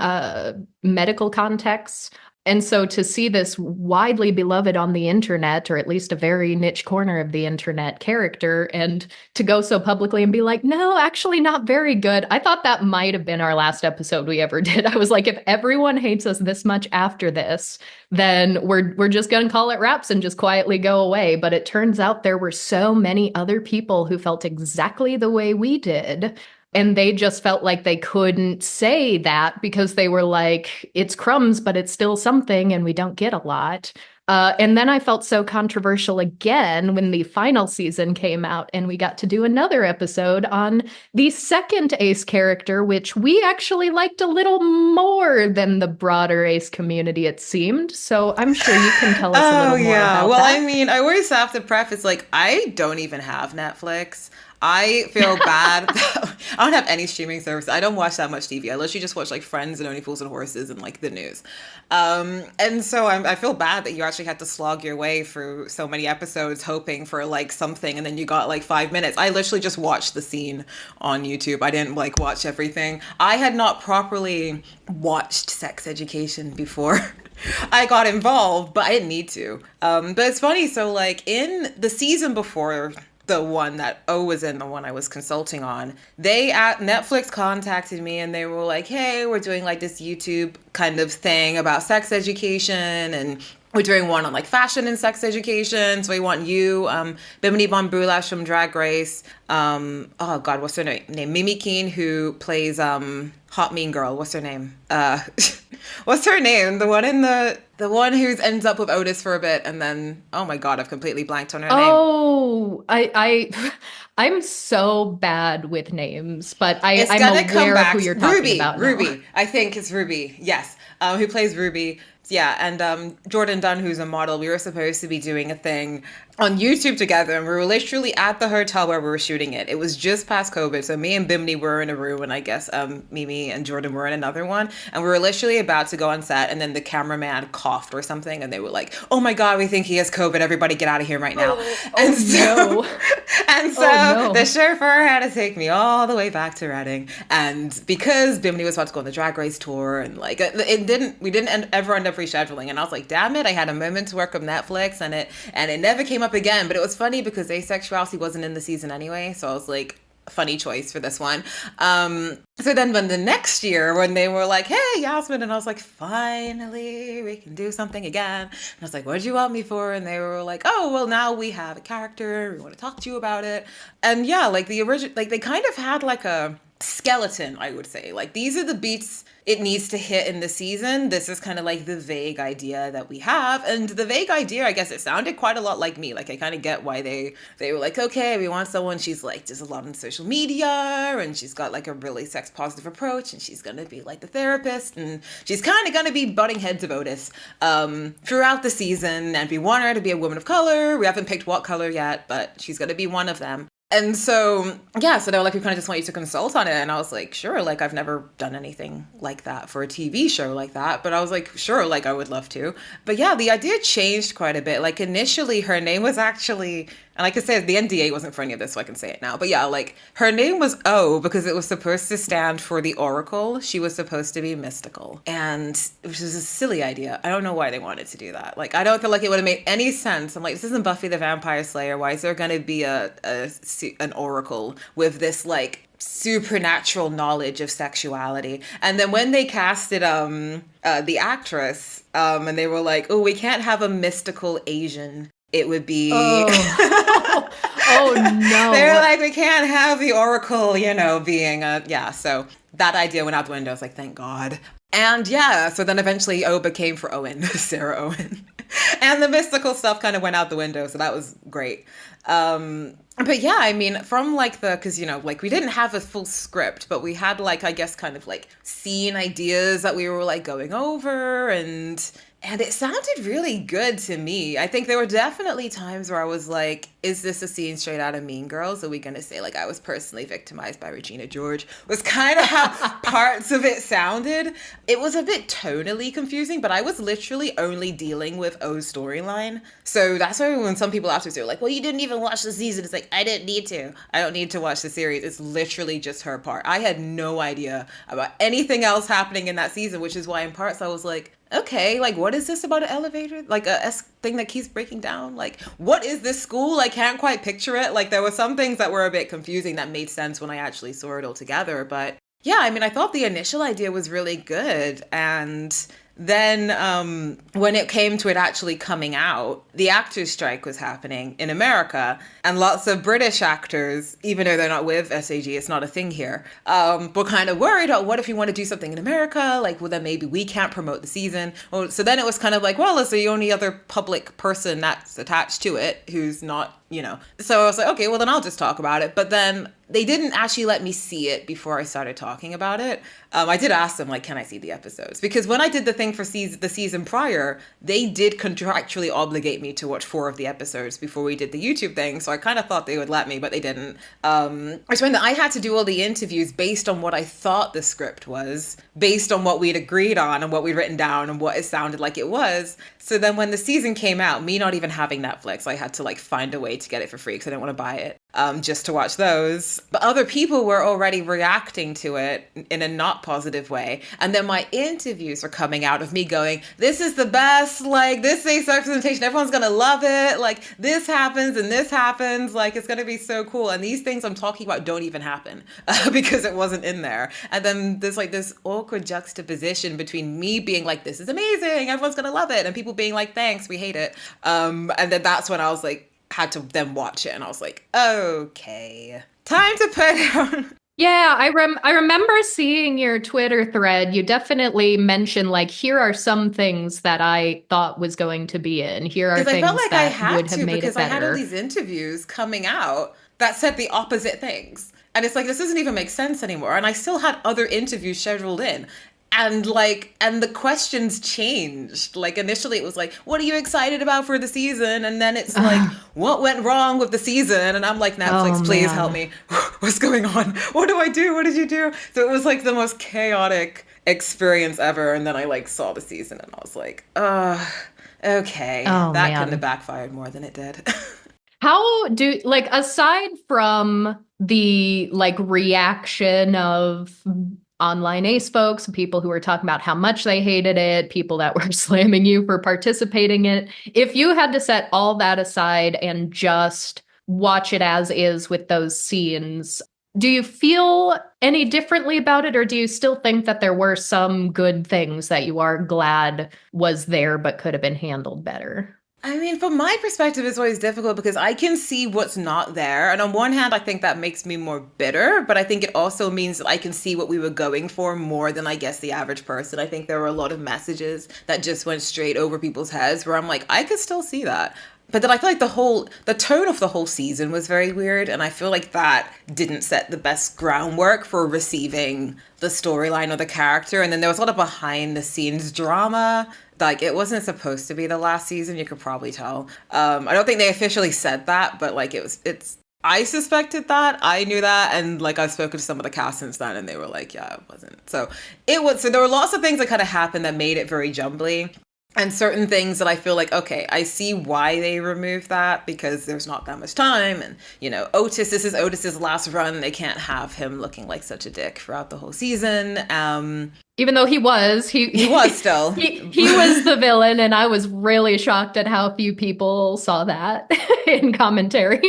medical contexts. And so to see this widely beloved on the internet, or at least a very niche corner of the internet character, and to go so publicly and be like, no, actually not very good. I thought that might have been our last episode we ever did. I was like, if everyone hates us this much after this, then we're just going to call it wraps and just quietly go away. But it turns out there were so many other people who felt exactly the way we did. And they just felt like they couldn't say that because they were like, it's crumbs, but it's still something, and we don't get a lot. And then I felt so controversial again when the final season came out, and we got to do another episode on the second Ace character, which we actually liked a little more than the broader Ace community, it seemed. So I'm sure you can tell us a little more about well, that. I mean, I always have to preface, like, I don't even have Netflix. I feel bad. I don't have any streaming service. I don't watch that much TV. I literally just watch like Friends and Only Fools and Horses and like the news. And so I feel bad that you actually had to slog your way through so many episodes hoping for like something, and then you got like 5 minutes. I literally just watched the scene on YouTube. I didn't like watch everything. I had not properly watched Sex Education before I got involved, but I didn't need to. But it's funny. So like in the season before, the one that O was in, the one I was consulting on, they at Netflix contacted me and they were like, hey, we're doing like this YouTube kind of thing about sex education, and we're doing one on like fashion and sex education. So we want you, Bimini Von Boulash from Drag Race. Oh God, what's her name? Mimi Keen, who plays Hot Mean Girl. What's her name? What's her name? The one who ends up with Otis for a bit, and then oh my God, I've completely blanked on her name. Oh, I'm so bad with names, but I'm aware of who you're talking about now. Ruby, I think it's Ruby. Yes. who plays Ruby. Yeah, and Jordan Dunn, who's a model, we were supposed to be doing a thing on YouTube together, and we were literally at the hotel where we were shooting it. It was just past COVID, so me and Bimini were in a room, and I guess Mimi and Jordan were in another one, and we were literally about to go on set, and then the cameraman coughed or something, and they were like, "Oh my God, we think he has COVID. Everybody get out of here right now." No. And so the chauffeur had to take me all the way back to Reading, and because Bimini was about to go on the Drag Race tour, and like we didn't ever end up rescheduling, and I was like, damn it, I had a moment to work with Netflix, and it never came up again. But it was funny because asexuality wasn't in the season anyway, so I was like, funny choice for this one. So then when the next year, when they were like, hey, Yasmin, and I was like, finally, we can do something again. And I was like, what did you want me for? And they were like, oh, well, now we have a character. We want to talk to you about it. And yeah, like the original, like they kind of had like a skeleton, I would say. Like, these are the beats it needs to hit in the season. This is kind of like the vague idea that we have. And the vague idea, I guess it sounded quite a lot like me. Like, I kind of get why they were like, okay, we want someone, she's like, does a lot on social media, and she's got like a really sex positive approach, and she's going to be like the therapist, and she's kind of going to be butting heads of Otis throughout the season, and we want her to be a woman of color. We haven't picked what color yet, but she's going to be one of them. And so, yeah, so they were like, we kind of just want you to consult on it. And I was like, sure, like, I've never done anything like that for a TV show like that. But I was like, sure, like, I would love to. But yeah, the idea changed quite a bit. Like, initially, her name was actually, and I could say the NDA wasn't for any of this, so I can say it now. But yeah, like, her name was O because it was supposed to stand for the Oracle. She was supposed to be mystical. And which is a silly idea. I don't know why they wanted to do that. Like, I don't feel like it would have made any sense. I'm like, this isn't Buffy the Vampire Slayer. Why is there going to be an oracle with this like supernatural knowledge of sexuality? And then when they casted the actress and they were like, oh, we can't have a mystical Asian, it would be oh no. They were like, we can't have the oracle, you know, being so that idea went out the window. I was like, thank God. And yeah, so then eventually O became for Owen, Sarah Owen. And the mystical stuff kind of went out the window, so that was great. But yeah, I mean, from like because, you know, like we didn't have a full script, but we had like, I guess, kind of like scene ideas that we were like going over, and it sounded really good to me. I think there were definitely times where I was like, is this a scene straight out of Mean Girls? Are we going to say like I was personally victimized by Regina George? Was kind of how parts of it sounded. It was a bit tonally confusing, but I was literally only dealing with O's storyline. So that's why when some people afterwards were like, well, you didn't even watch the season. It's like, I didn't need to. I don't need to watch the series. It's literally just her part. I had no idea about anything else happening in that season, which is why in parts I was like, okay, like, what is this about an elevator? Like a thing that keeps breaking down? Like, what is this school? I can't quite picture it. Like, there were some things that were a bit confusing that made sense when I actually saw it all together. But yeah, I mean, I thought the initial idea was really good. And then when it came to it actually coming out, the actors' strike was happening in America, and lots of British actors, even though they're not with SAG, it's not a thing here, were kind of worried, oh, what if you want to do something in America? Like, well, then maybe we can't promote the season. Well, so then it was kind of like, well, it's the only other public person that's attached to it who's not, you know. So I was like, okay, well, then I'll just talk about it. But then they didn't actually let me see it before I started talking about it. I did ask them, like, can I see the episodes? Because when I did the thing for the season prior, they did contractually obligate me to watch 4 of the episodes before we did the YouTube thing. So I kind of thought they would let me, but they didn't. Which meant that I had to do all the interviews based on what I thought the script was, based on what we'd agreed on and what we'd written down and what it sounded like it was. So then when the season came out, me not even having Netflix, I had to like find a way to get it for free because I didn't want to buy it just to watch those. But other people were already reacting to it in a not positive way. And then my interviews were coming out of me going, this is the best, like this is representation, everyone's going to love it. Like this happens and this happens, like it's going to be so cool. And these things I'm talking about don't even happen because it wasn't in there. And then there's like this awkward juxtaposition between me being like, this is amazing, everyone's going to love it, and people being like, thanks, we hate it. And then that's when I was like, had to then watch it, and I was like, okay, time to put on. Yeah, I remember seeing your Twitter thread. You definitely mentioned like, here are some things that I thought was going to be in. Here are things I felt like that I had would have to, made because it better. I had all these interviews coming out that said the opposite things. And it's like, this doesn't even make sense anymore. And I still had other interviews scheduled in. And and the questions changed. Like initially it was like, what are you excited about for the season? And then it's like, what went wrong with the season? And I'm like, Oh Netflix, please help man. me. What's going on? What do I do? What did you do? So it was like the most chaotic experience ever. And then I like saw the season and I was like, okay, Oh that couldn't have man. backfired more than it did. How do, like, aside from the like reaction of online ace folks, people who were talking about how much they hated it, people that were slamming you for participating in it, if you had to set all that aside and just watch it as is with those scenes, do you feel any differently about it, or do you still think that there were some good things that you are glad was there but could have been handled better? I mean, from my perspective, it's always difficult because I can see what's not there. And on one hand, I think that makes me more bitter, but I think it also means that I can see what we were going for more than I guess the average person. I think there were a lot of messages that just went straight over people's heads where I'm like, I could still see that. But then I feel like the tone of the whole season was very weird. And I feel like that didn't set the best groundwork for receiving the storyline or the character. And then there was a lot of behind the scenes drama. Like it wasn't supposed to be the last season. You could probably tell. I don't think they officially said that, but like I suspected that. I knew that. And like I've spoken to some of the cast since then and they were like, yeah, it wasn't. So there were lots of things that kind of happened that made it very jumbly. And certain things that I feel like, okay, I see why they removed that because there's not that much time. And, this is Otis's last run. They can't have him looking like such a dick throughout the whole season. Even though he was, he was still. he was the villain, and I was really shocked at how few people saw that in commentary.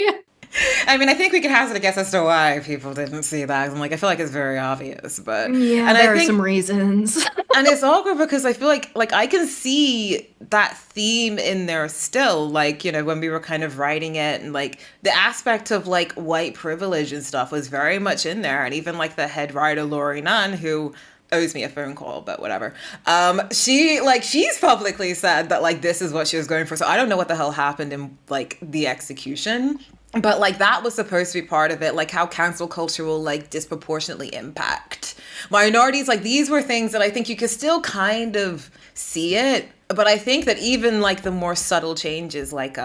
I mean, I think we can hazard a guess as to why people didn't see that. I'm like, I feel like it's very obvious, but Yeah, and there I are think, some reasons. and it's awkward because I feel like I can see that theme in there still. Like, when we were kind of writing it, and like the aspect of like white privilege and stuff was very much in there, and even like the head writer Laurie Nunn, who owes me a phone call, but whatever. She's publicly said that like this is what she was going for. So I don't know what the hell happened in like the execution. But like that was supposed to be part of it, like how cancel culture will like disproportionately impact minorities. Like these were things that I think you could still kind of see it. But I think that even like the more subtle changes, like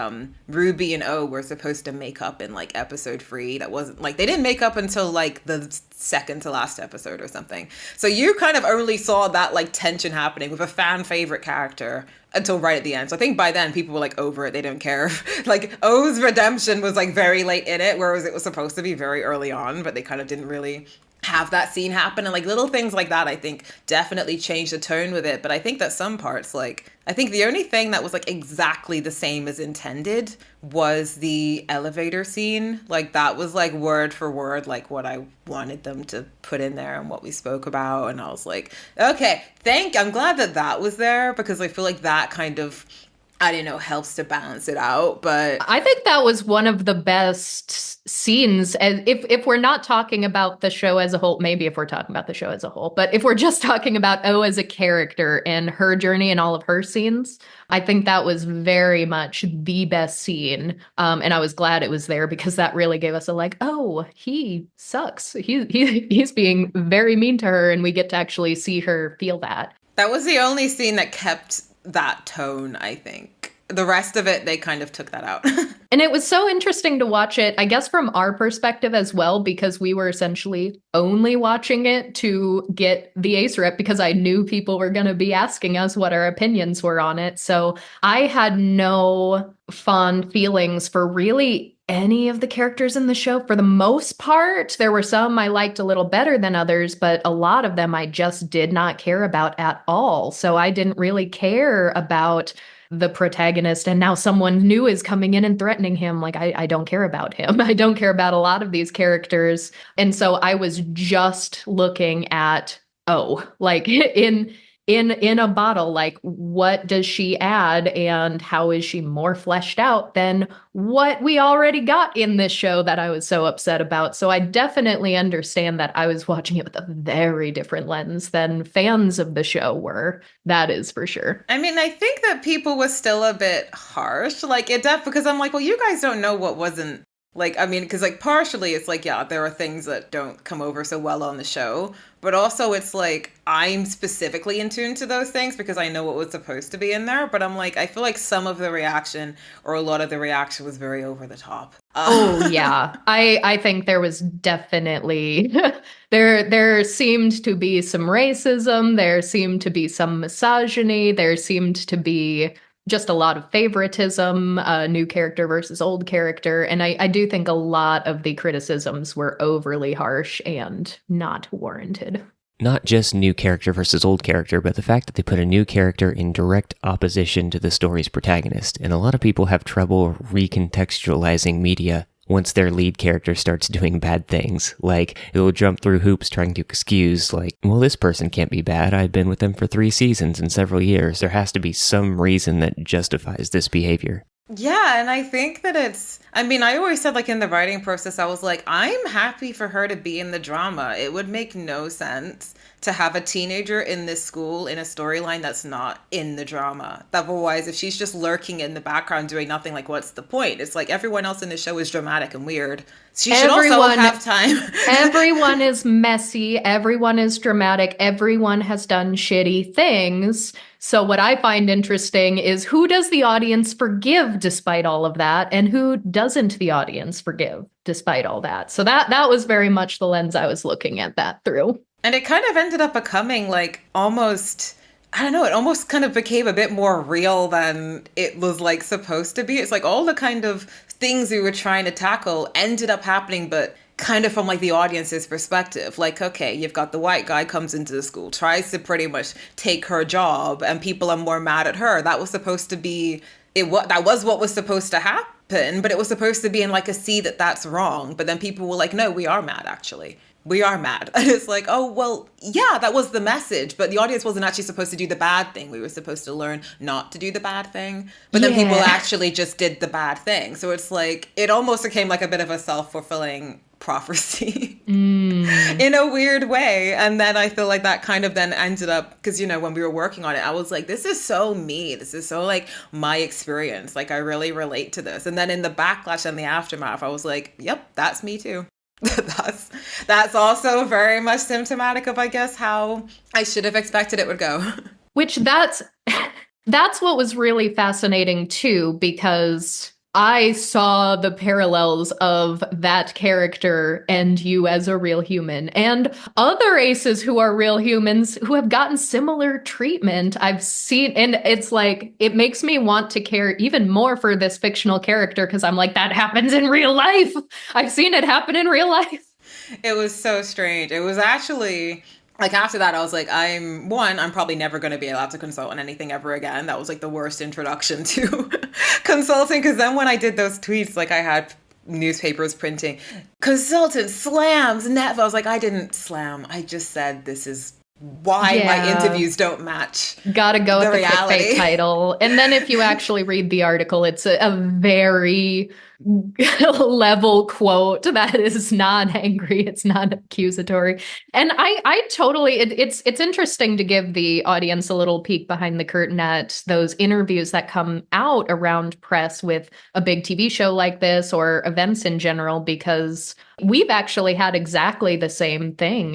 Ruby and O were supposed to make up in like episode 3. That wasn't like they didn't make up until like the second to last episode or something. So you kind of only saw that like tension happening with a fan favorite character until right at the end. So I think by then people were like over it. They didn't care. Like O's redemption was like very late in it, whereas it was supposed to be very early on, but they kind of didn't really have that scene happen. And like little things like that, I think definitely changed the tone with it. But I think that some parts, like, I think the only thing that was like exactly the same as intended was the elevator scene. Like that was like word for word, like what I wanted them to put in there and what we spoke about. And I was like, okay, I'm glad that that was there because I feel like that kind of, I don't know, helps to balance it out. But I think that was one of the best scenes. And if we're not talking about the show as a whole, maybe if we're talking about the show as a whole, but if we're just talking about O as a character and her journey and all of her scenes, I think that was very much the best scene. And I was glad it was there because that really gave us a like, oh, he sucks. He's being very mean to her, and we get to actually see her feel that. that was the only scene that kept that tone, I think. The rest of it, they kind of took that out. And it was so interesting to watch it, I guess, from our perspective as well, because we were essentially only watching it to get the Ace rep because I knew people were going to be asking us what our opinions were on it. So I had no fond feelings for really any of the characters in the show. For the most part, there were some I liked a little better than others, but a lot of them I just did not care about at all. So I didn't really care about the protagonist, and now someone new is coming in and threatening him. Like, I don't care about him. I don't care about a lot of these characters. And so I was just looking at, like in a bottle, like what does she add and how is she more fleshed out than what we already got in this show that I was so upset about. So I definitely understand that I was watching it with a very different lens than fans of the show were. That is for sure. I mean, I think that people were still a bit harsh. Like, because I'm like, well, you guys don't know what wasn't Like, I mean, because like partially it's like, yeah, there are things that don't come over so well on the show, but also it's like I'm specifically in tune to those things because I know what was supposed to be in there. But I'm like, I feel like some of the reaction or a lot of the reaction was very over the top. Oh yeah. I think there was definitely there seemed to be some racism, there seemed to be some misogyny, there seemed to be just a lot of favoritism, new character versus old character. And I do think a lot of the criticisms were overly harsh and not warranted. Not just new character versus old character, but the fact that they put a new character in direct opposition to the story's protagonist. And a lot of people have trouble recontextualizing media once their lead character starts doing bad things. Like, it'll jump through hoops trying to excuse, like, well, this person can't be bad. I've been with them for 3 seasons and several years. There has to be some reason that justifies this behavior. Yeah, and I think that I mean, I always said, like, in the writing process, I was like, I'm happy for her to be in the drama. It would make no sense to have a teenager in this school in a storyline that's not in the drama. Otherwise, if she's just lurking in the background doing nothing, like, what's the point? It's like everyone else in the show is dramatic and weird. She should also have time. Everyone is messy. Everyone is dramatic. Everyone has done shitty things. So what I find interesting is who does the audience forgive despite all of that, and who doesn't the audience forgive despite all that? So that was very much the lens I was looking at that through. And it kind of ended up becoming like almost, I don't know, it almost kind of became a bit more real than it was like supposed to be. It's like all the kind of things we were trying to tackle ended up happening, but kind of from like the audience's perspective. Like, okay, you've got the white guy comes into the school, tries to pretty much take her job, and people are more mad at her. That was supposed to be that was what was supposed to happen, but it was supposed to be in like a see that that's wrong. But then people were like, no, we are mad, actually. We are mad. And it's like, oh, well, yeah, that was the message. But the audience wasn't actually supposed to do the bad thing. We were supposed to learn not to do the bad thing. But then people actually just did the bad thing. So it's like, it almost became like a bit of a self-fulfilling prophecy in a weird way. And then I feel like that kind of then ended up, because, you know, when we were working on it, I was like, this is so me. This is so like my experience. Like, I really relate to this. And then in the backlash and the aftermath, I was like, yep, that's me too. That's also very much symptomatic of, I guess, how I should have expected it would go. Which that's what was really fascinating too, because I saw the parallels of that character and you as a real human, and other aces who are real humans who have gotten similar treatment. I've seen, and it's like, it makes me want to care even more for this fictional character, because I'm like, that happens in real life. I've seen it happen in real life. It was so strange. It was actually, like, after that, I was like, I'm probably never going to be allowed to consult on anything ever again. That was like the worst introduction to consulting. Because then when I did those tweets, like, I had newspapers printing, consultant slams Nev. I was like, I didn't slam. I just said this is why my interviews don't match. Gotta go with the reality. clickbait title. And then if you actually read the article, it's a very level quote that is not angry, it's not accusatory. And I totally, it's interesting to give the audience a little peek behind the curtain at those interviews that come out around press with a big TV show like this, or events in general, because we've actually had exactly the same thing.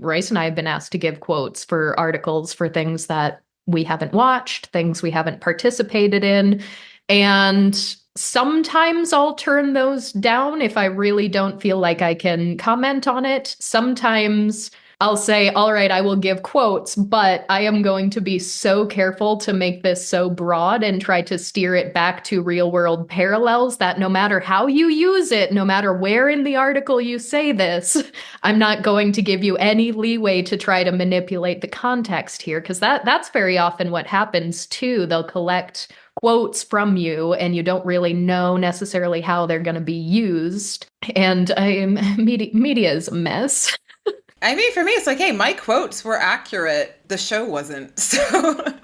Royce and I have been asked to give quotes for articles for things that we haven't watched, things we haven't participated in. And sometimes I'll turn those down if I really don't feel like I can comment on it. Sometimes I'll say, all right, I will give quotes, but I am going to be so careful to make this so broad and try to steer it back to real world parallels that no matter how you use it, no matter where in the article you say this, I'm not going to give you any leeway to try to manipulate the context here, because that's very often what happens too. They'll collect quotes from you and you don't really know necessarily how they're going to be used. And media is a mess. I mean, for me, it's like, hey, my quotes were accurate. The show wasn't. So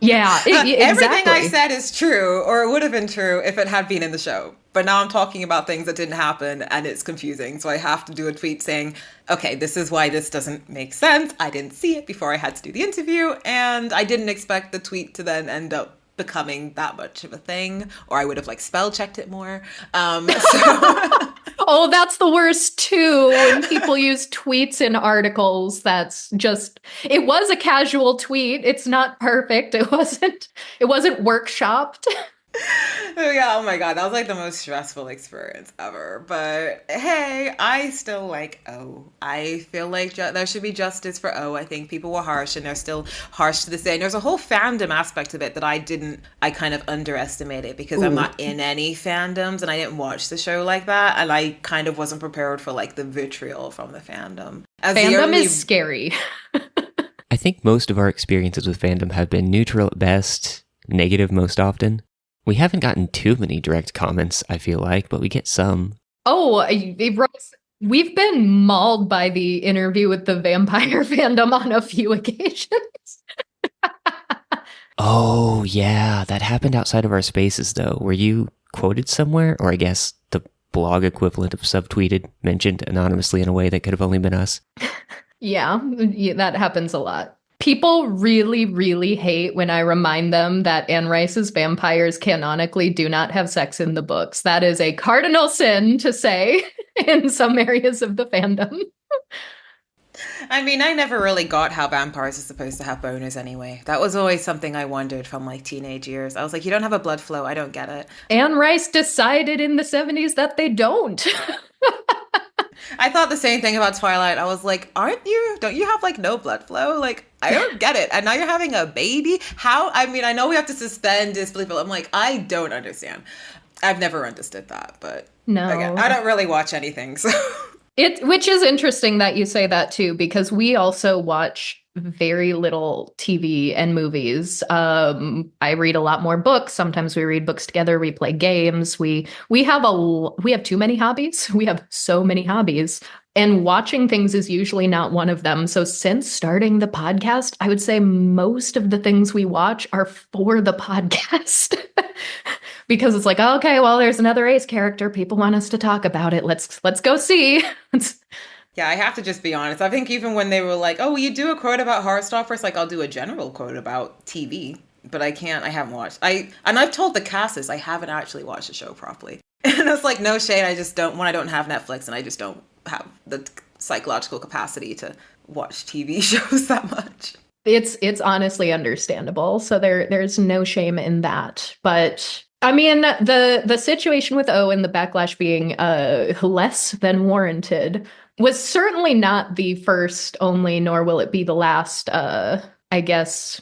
yeah, exactly. Everything I said is true, or it would have been true if it had been in the show. But now I'm talking about things that didn't happen and it's confusing. So I have to do a tweet saying, okay, this is why this doesn't make sense. I didn't see it before I had to do the interview. And I didn't expect the tweet to then end up becoming that much of a thing, or I would have like spell checked it more. Oh, that's the worst too. When people use tweets in articles, that's just, it was a casual tweet. It's not perfect. It wasn't workshopped. Yeah, oh my God, that was like the most stressful experience ever. But hey, I still like O. I feel like there should be justice for O. I think people were harsh and they're still harsh to this day. And there's a whole fandom aspect of it that I kind of underestimated because I'm Ooh. not in any fandoms and I didn't watch the show like that. And I kind of wasn't prepared for like the vitriol from the fandom. As the Fandom only is scary. I think most of our experiences with fandom have been neutral at best, negative most often. We haven't gotten too many direct comments, I feel like, but we get some. Oh, Rose, we've been mauled by the interview with the vampire fandom on a few occasions. Oh, yeah, that happened outside of our spaces, though. Were you quoted somewhere? Or I guess the blog equivalent of subtweeted, mentioned anonymously in a way that could have only been us? Yeah, that happens a lot. People really, really hate when I remind them that Anne Rice's vampires canonically do not have sex in the books. That is a cardinal sin to say in some areas of the fandom. I mean, I never really got how vampires are supposed to have boners anyway. That was always something I wondered from like teenage years. I was like, you don't have a blood flow. I don't get it. Anne Rice decided in the 70s that they don't. I thought the same thing about Twilight. I was like, don't you have like no blood flow? Like, I don't get it. And now you're having a baby? How? I mean, I know we have to suspend disbelief, but I'm like, I don't understand. I've never understood that, but No. again, I don't really watch anything, so. Which is interesting that you say that too, because we also watch very little TV and movies. I read a lot more books. Sometimes we read books together. We play games. We have too many hobbies. We have so many hobbies, and watching things is usually not one of them. So since starting the podcast, I would say most of the things we watch are for the podcast. Because it's like, oh, okay, well, there's another Ace character. People want us to talk about it. Let's go see. Yeah, I have to just be honest. I think even when they were like, oh, will you do a quote about Heartstopper? Like, I'll do a general quote about TV, but I haven't watched. I've told the cast this, I haven't actually watched the show properly. And it's like, no shade, I just don't, when I don't have Netflix and I just don't have the psychological capacity to watch TV shows that much. It's honestly understandable. So there's no shame in that. But I mean, the situation with O and the backlash being less than warranted was certainly not the first only, nor will it be the last, I guess.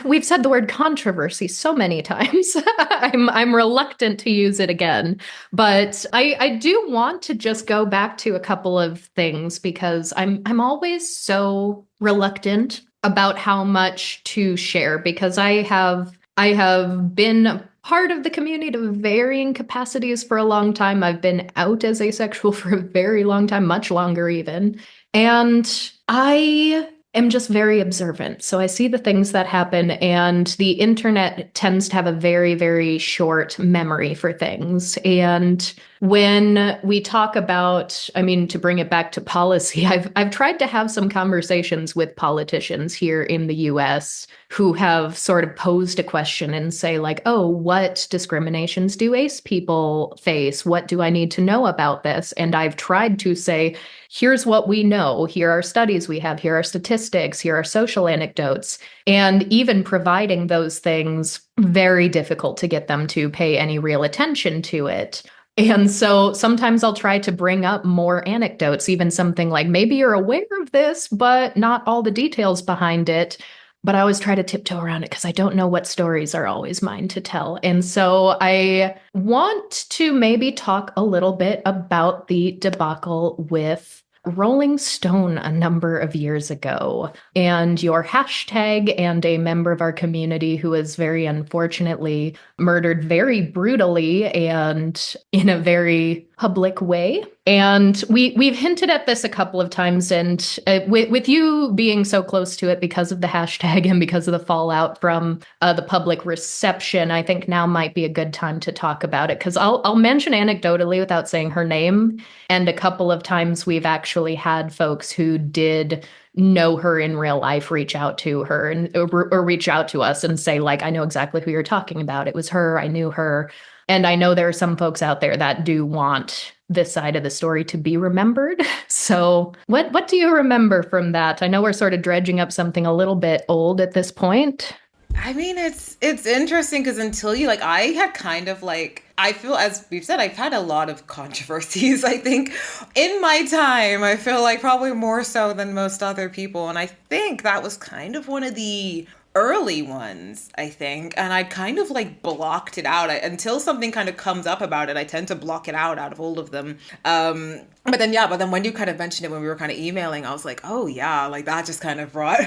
We've said the word controversy so many times. I'm reluctant to use it again. But I do want to just go back to a couple of things because I'm always so reluctant about how much to share because I have been part of the community to varying capacities for a long time. I've been out as asexual for a very long time, much longer even. And I am just very observant. So I see the things that happen, and the internet tends to have a very, very short memory for things. And when we talk about, I mean, to bring it back to policy, I've tried to have some conversations with politicians here in the US who have sort of posed a question and say like, oh, what discriminations do Ace people face? What do I need to know about this? And I've tried to say, here's what we know. Here are studies we have. Here are statistics. Here are social anecdotes. And even providing those things, very difficult to get them to pay any real attention to it. And so sometimes I'll try to bring up more anecdotes, even something like maybe you're aware of this, but not all the details behind it. But I always try to tiptoe around it because I don't know what stories are always mine to tell. And so I want to maybe talk a little bit about the debacle with Rolling Stone a number of years ago, and your hashtag and a member of our community who was very unfortunately murdered very brutally and in a very public way. And we've hinted at this a couple of times, and with you being so close to it because of the hashtag and because of the fallout from the public reception, I think now might be a good time to talk about it, because I'll mention anecdotally without saying her name. And a couple of times we've actually had folks who did know her in real life reach out to her or reach out to us and say, like, I know exactly who you're talking about. It was her. I knew her. And I know there are some folks out there that do want this side of the story to be remembered. So what do you remember from that? I know we're sort of dredging up something a little bit old at this point. I mean, it's interesting because until you like, I had kind of like, I feel, as we've said, I've had a lot of controversies, I think, in my time. I feel like probably more so than most other people. And I think that was kind of one of the early ones, I think. And I kind of like blocked it out. Until something kind of comes up about it, I tend to block it out of all of them. But then when you kind of mentioned it when we were kind of emailing, I was like, oh yeah, like that just kind of brought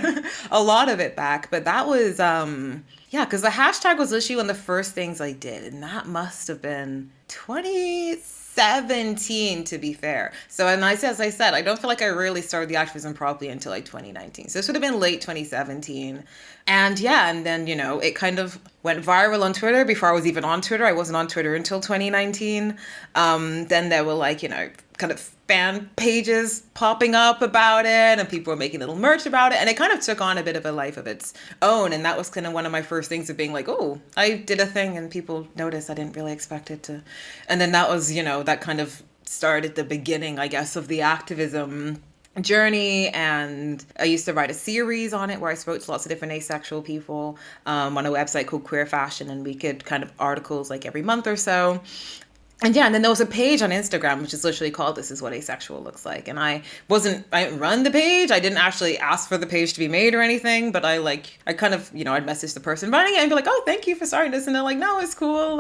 a lot of it back. But that was, yeah, because the hashtag was literally one of the first things I did. And that must have been 2017, to be fair. So, and as I said, I don't feel like I really started the activism properly until like 2019. So this would have been late 2017. And yeah, and then, it kind of went viral on Twitter before I was even on Twitter. I wasn't on Twitter until 2019. Then there were like, kind of fan pages popping up about it, and people were making little merch about it. And it kind of took on a bit of a life of its own. And that was kind of one of my first things of being like, oh, I did a thing and people noticed. I didn't really expect it to. And then that was, that kind of started the beginning, I guess, of the activism journey. And I used to write a series on it where I spoke to lots of different asexual people on a website called Queer Fashion, and we could kind of articles like every month or so. And yeah, and then there was a page on Instagram, which is literally called This Is What Asexual Looks Like. And I didn't run the page. I didn't actually ask for the page to be made or anything, but I kind of, I'd message the person running it and be like, oh, thank you for starting this. And they're like, no, it's cool.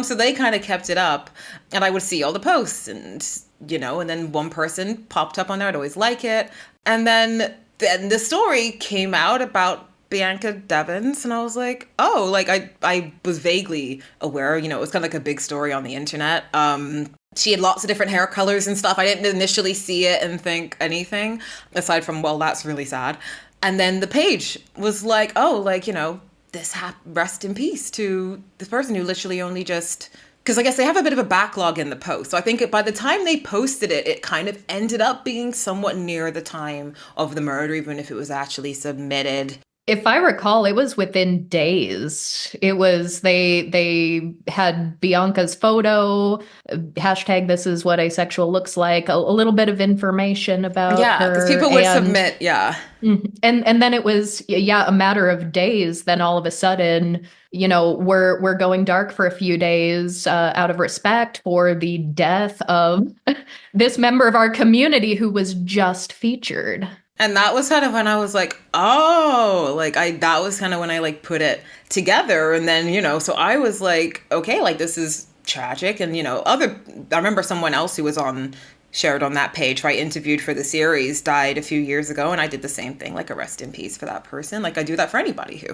So they kind of kept it up, and I would see all the posts and, and then one person popped up on there. I'd always like it. And then the story came out about Bianca Devons, and I was like, oh, like I was vaguely aware, it was kind of like a big story on the internet. She had lots of different hair colors and stuff. I didn't initially see it and think anything aside from, well, that's really sad. And then the page was like, oh, like, rest in peace to this person who literally only just, because I guess they have a bit of a backlog in the post. So I think by the time they posted it, it kind of ended up being somewhat near the time of the murder, even if it was actually submitted. If I recall, it was within days. It was they had Bianca's photo, hashtag This Is What Asexual Looks Like, a little bit of information about her. Yeah, because people would submit, yeah. And then it was, a matter of days. Then all of a sudden, we're going dark for a few days out of respect for the death of this member of our community who was just featured. And that was kind of when I was like, oh, that was kind of when I put it together. And then, so I was like, okay, this is tragic. And, I remember someone else who was shared on that page, right, interviewed for the series, died a few years ago. And I did the same thing, a rest in peace for that person. I do that for anybody who.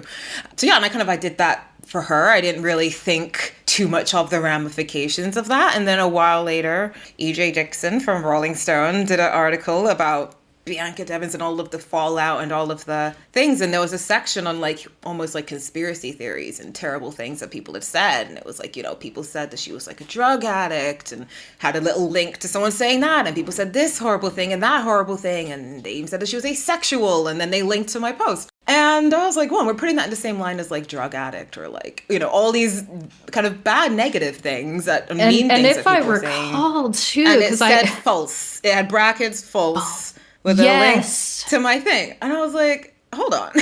So yeah, and I did that for her. I didn't really think too much of the ramifications of that. And then a while later, E.J. Dixon from Rolling Stone did an article about Bianca Devons and all of the fallout and all of the things. And there was a section on almost conspiracy theories and terrible things that people had said. And it was people said that she was a drug addict and had a little link to someone saying that. And people said this horrible thing and that horrible thing. And they even said that she was asexual. And then they linked to my post. And I was like, well, we're putting that in the same line as drug addict or all these kind of bad negative things that mean things. And if that I people recall too, and it said false. It had brackets false. With a link to my thing. And I was like, hold on.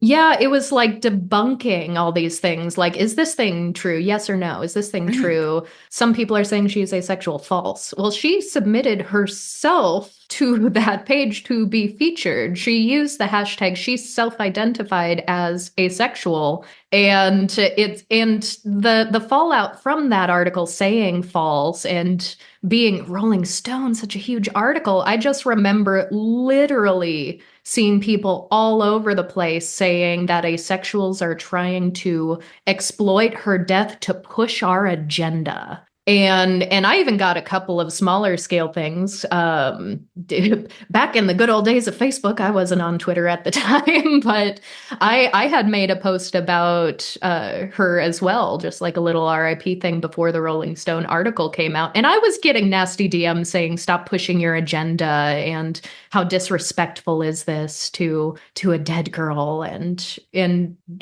Yeah, it was debunking all these things. Is this thing true? Yes or no? Is this thing true? Some people are saying she's asexual. False. Well, she submitted herself to that page to be featured. She used the hashtag. She self-identified as asexual. And the fallout from that article saying false and being Rolling Stone, such a huge article. I just remember literally seeing people all over the place saying that asexuals are trying to exploit her death to push our agenda. And I even got a couple of smaller scale things. Back in the good old days of Facebook, I wasn't on Twitter at the time, but I had made a post about her as well, just a little RIP thing before the Rolling Stone article came out. And I was getting nasty DMs saying, stop pushing your agenda and how disrespectful is this to a dead girl. And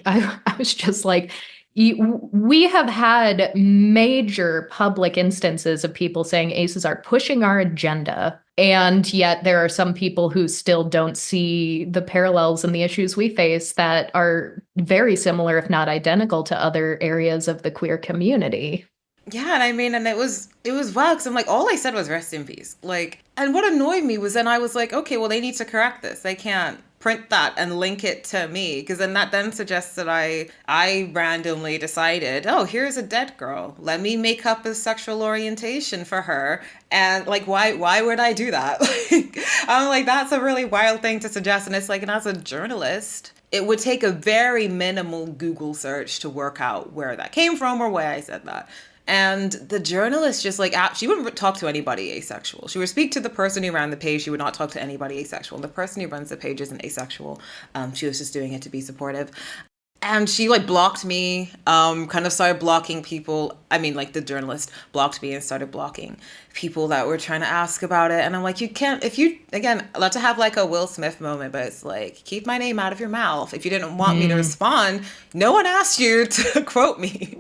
I was just like, We have had major public instances of people saying aces are pushing our agenda. And yet there are some people who still don't see the parallels and the issues we face that are very similar, if not identical, to other areas of the queer community. Yeah, and I mean, and it was wild because I'm like, all I said was rest in peace. Like, and what annoyed me was then I was like, okay, well, they need to correct this. They can't print that and link it to me because then that then suggests that I randomly decided, oh, here's a dead girl. Let me make up a sexual orientation for her. And like, why would I do that? Like, I'm like, that's a really wild thing to suggest. And it's like, and as a journalist, it would take a very minimal Google search to work out where that came from or why I said that. And the journalist just like, she wouldn't talk to anybody asexual. She would speak to the person who ran the page. She would not talk to anybody asexual. The person who runs the page isn't asexual. She was just doing it to be supportive. And she like blocked me, kind of started blocking people. I mean, like the journalist blocked me and started blocking people that were trying to ask about it. And I'm like, you can't, if you, again, I love to have like a Will Smith moment, but it's like, keep my name out of your mouth. If you didn't want me to respond, no one asked you to quote me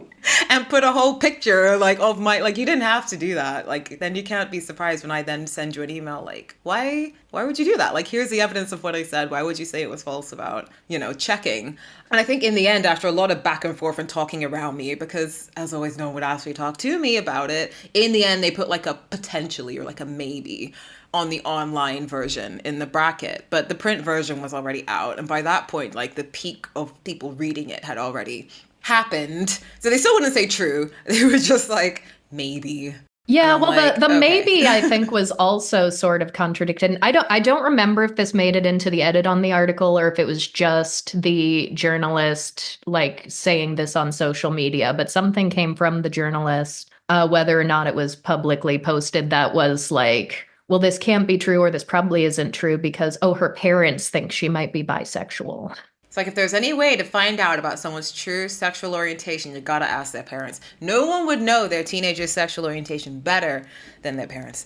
and put a whole picture like of my, like you didn't have to do that. Like, then you can't be surprised when I then send you an email like, why would you do that? Like, here's the evidence of what I said. Why would you say it was false about, checking? And I think in the end, after a lot of back and forth and talking around me, because as always, no one would actually talk to me about it, in the end, they put like a potentially or like a maybe on the online version in the bracket. But the print version was already out. And by that point, like the peak of people reading it had already happened. So they still wouldn't say true. They were just like, maybe. Yeah, well, like, the okay. maybe I think was also sort of contradicted. And I don't remember if this made it into the edit on the article or if it was just the journalist like saying this on social media, but something came from the journalist, whether or not it was publicly posted, that was like, well, this can't be true or this probably isn't true because, oh, her parents think she might be bisexual. It's like if there's any way to find out about someone's true sexual orientation, you gotta ask their parents. No one would know their teenager's sexual orientation better than their parents.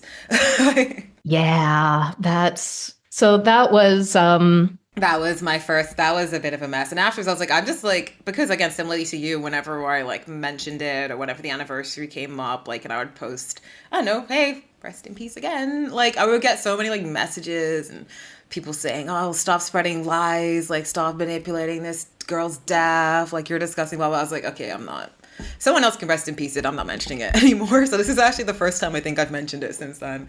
Yeah, that was That was a bit of a mess. And afterwards I was like, I'm just like, because again, similarly to you, whenever I like mentioned it or whenever the anniversary came up, like, and I would post, I don't know, hey, rest in peace again. Like I would get so many like messages and people saying, oh, stop spreading lies, like stop manipulating this girl's death, like you're discussing blah blah. I was like, okay, I'm not. Someone else can rest in peace it. I'm not mentioning it anymore. So this is actually the first time I think I've mentioned it since then.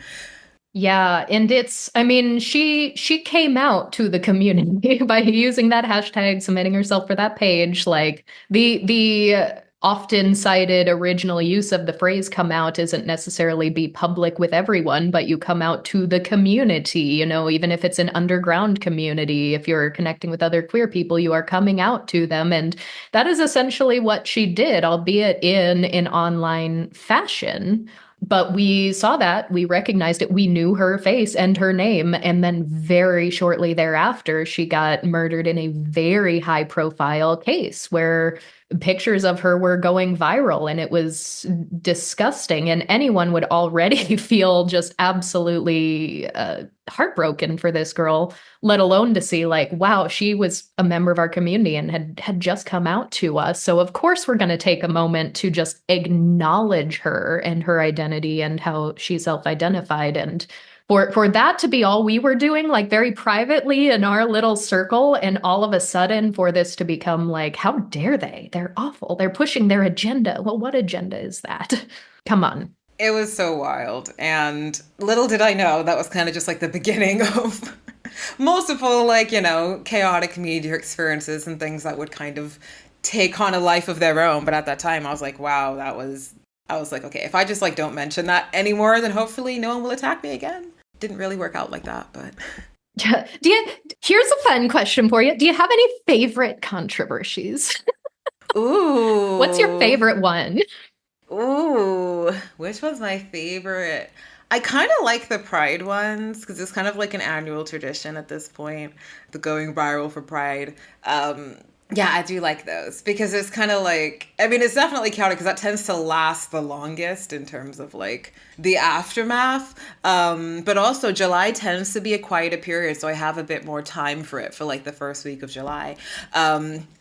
Yeah, and I mean, she came out to the community by using that hashtag, submitting herself for that page. Like the often cited original use of the phrase come out isn't necessarily be public with everyone, but you come out to the community, even if it's an underground community, if you're connecting with other queer people, you are coming out to them. And that is essentially what she did, albeit in an online fashion. But we saw that, we recognized it, we knew her face and her name. And then very shortly thereafter, she got murdered in a very high profile case where pictures of her were going viral and it was disgusting. And anyone would already feel just absolutely heartbroken for this girl, let alone to see like, wow, she was a member of our community and had just come out to us. So of course we're going to take a moment to just acknowledge her and her identity and how she self-identified. And for that to be all we were doing, like very privately in our little circle, and all of a sudden for this to become like, how dare they? They're awful. They're pushing their agenda. Well, what agenda is that? Come on. It was so wild. And little did I know that was kind of just like the beginning of multiple, like, chaotic media experiences and things that would kind of take on a life of their own. But at that time, I was like, wow, I was like, okay, if I just like don't mention that anymore, then hopefully no one will attack me again. Didn't really work out like that, but. Here's a fun question for you. Do you have any favorite controversies? Ooh. What's your favorite one? Ooh, which was my favorite? I kind of like the Pride ones because it's kind of like an annual tradition at this point, the going viral for Pride. Yeah, I do like those because it's kind of like, I mean, it's definitely chaotic because that tends to last the longest in terms of like the aftermath. But also July tends to be a quieter period. So I have a bit more time for it for like the first week of July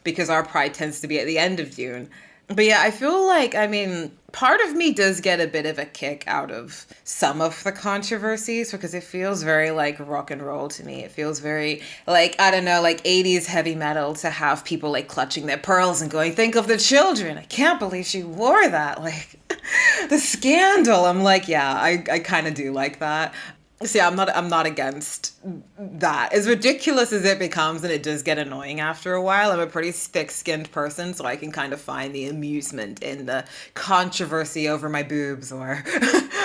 because our Pride tends to be at the end of June. But yeah, I feel like, I mean, part of me does get a bit of a kick out of some of the controversies because it feels very like rock and roll to me. It feels very like, I don't know, like 80s heavy metal to have people like clutching their pearls and going, think of the children. I can't believe she wore that. Like the scandal. I'm like, yeah, I kind of do like that. So yeah, I'm not against that. As ridiculous as it becomes, and it does get annoying after a while, I'm a pretty thick-skinned person, so I can kind of find the amusement in the controversy over my boobs or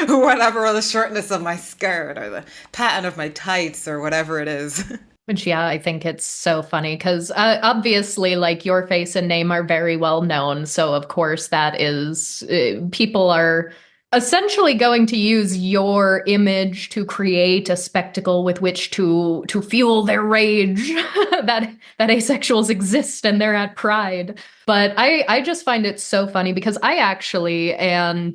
whatever, or the shortness of my skirt or the pattern of my tights or whatever it is. Which, yeah, I think it's so funny because obviously, like, your face and name are very well known. So, of course, that is, people are essentially going to use your image to create a spectacle with which to fuel their rage that asexuals exist and they're at Pride. But I just find it so funny because I actually, and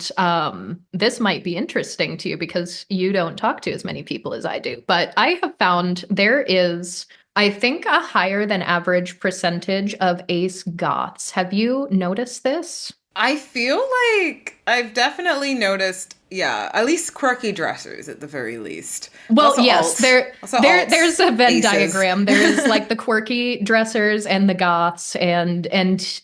this might be interesting to you because you don't talk to as many people as I do, but I have found there is, I think, a higher than average percentage of ace goths. Have you noticed this? I feel like I've definitely noticed, yeah, at least quirky dressers at the very least. Well, Also yes, alts. Also alts. there's a Venn Aces. diagram. There is like the quirky dressers and the goths, and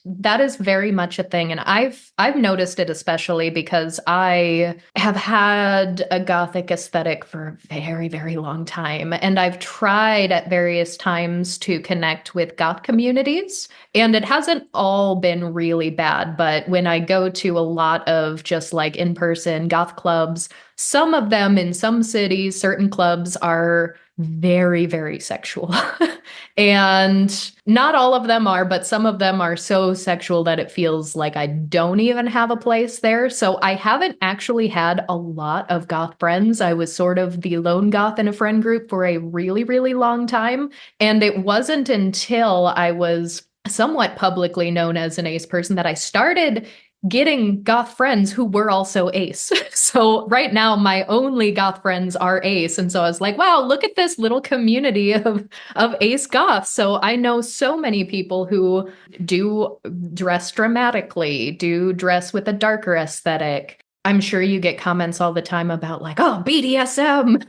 that is very much a thing. And I've noticed it especially because I have had a gothic aesthetic for a very, very long time, and I've tried at various times to connect with goth communities, and it hasn't all been really bad. But when I go to a lot of just like in-person goth clubs, some of them in some cities, certain clubs are very, very sexual. And not all of them are, but some of them are so sexual that it feels like I don't even have a place there. So I haven't actually had a lot of goth friends. I was sort of the lone goth in a friend group for a really, really long time. And it wasn't until I was somewhat publicly known as an ace person that I started getting goth friends who were also ace. So right now my only goth friends are ace. And so I was like, wow, look at this little community of ace goths. So I know so many people who do dress dramatically, do dress with a darker aesthetic. I'm sure you get comments all the time about like, oh, BDSM.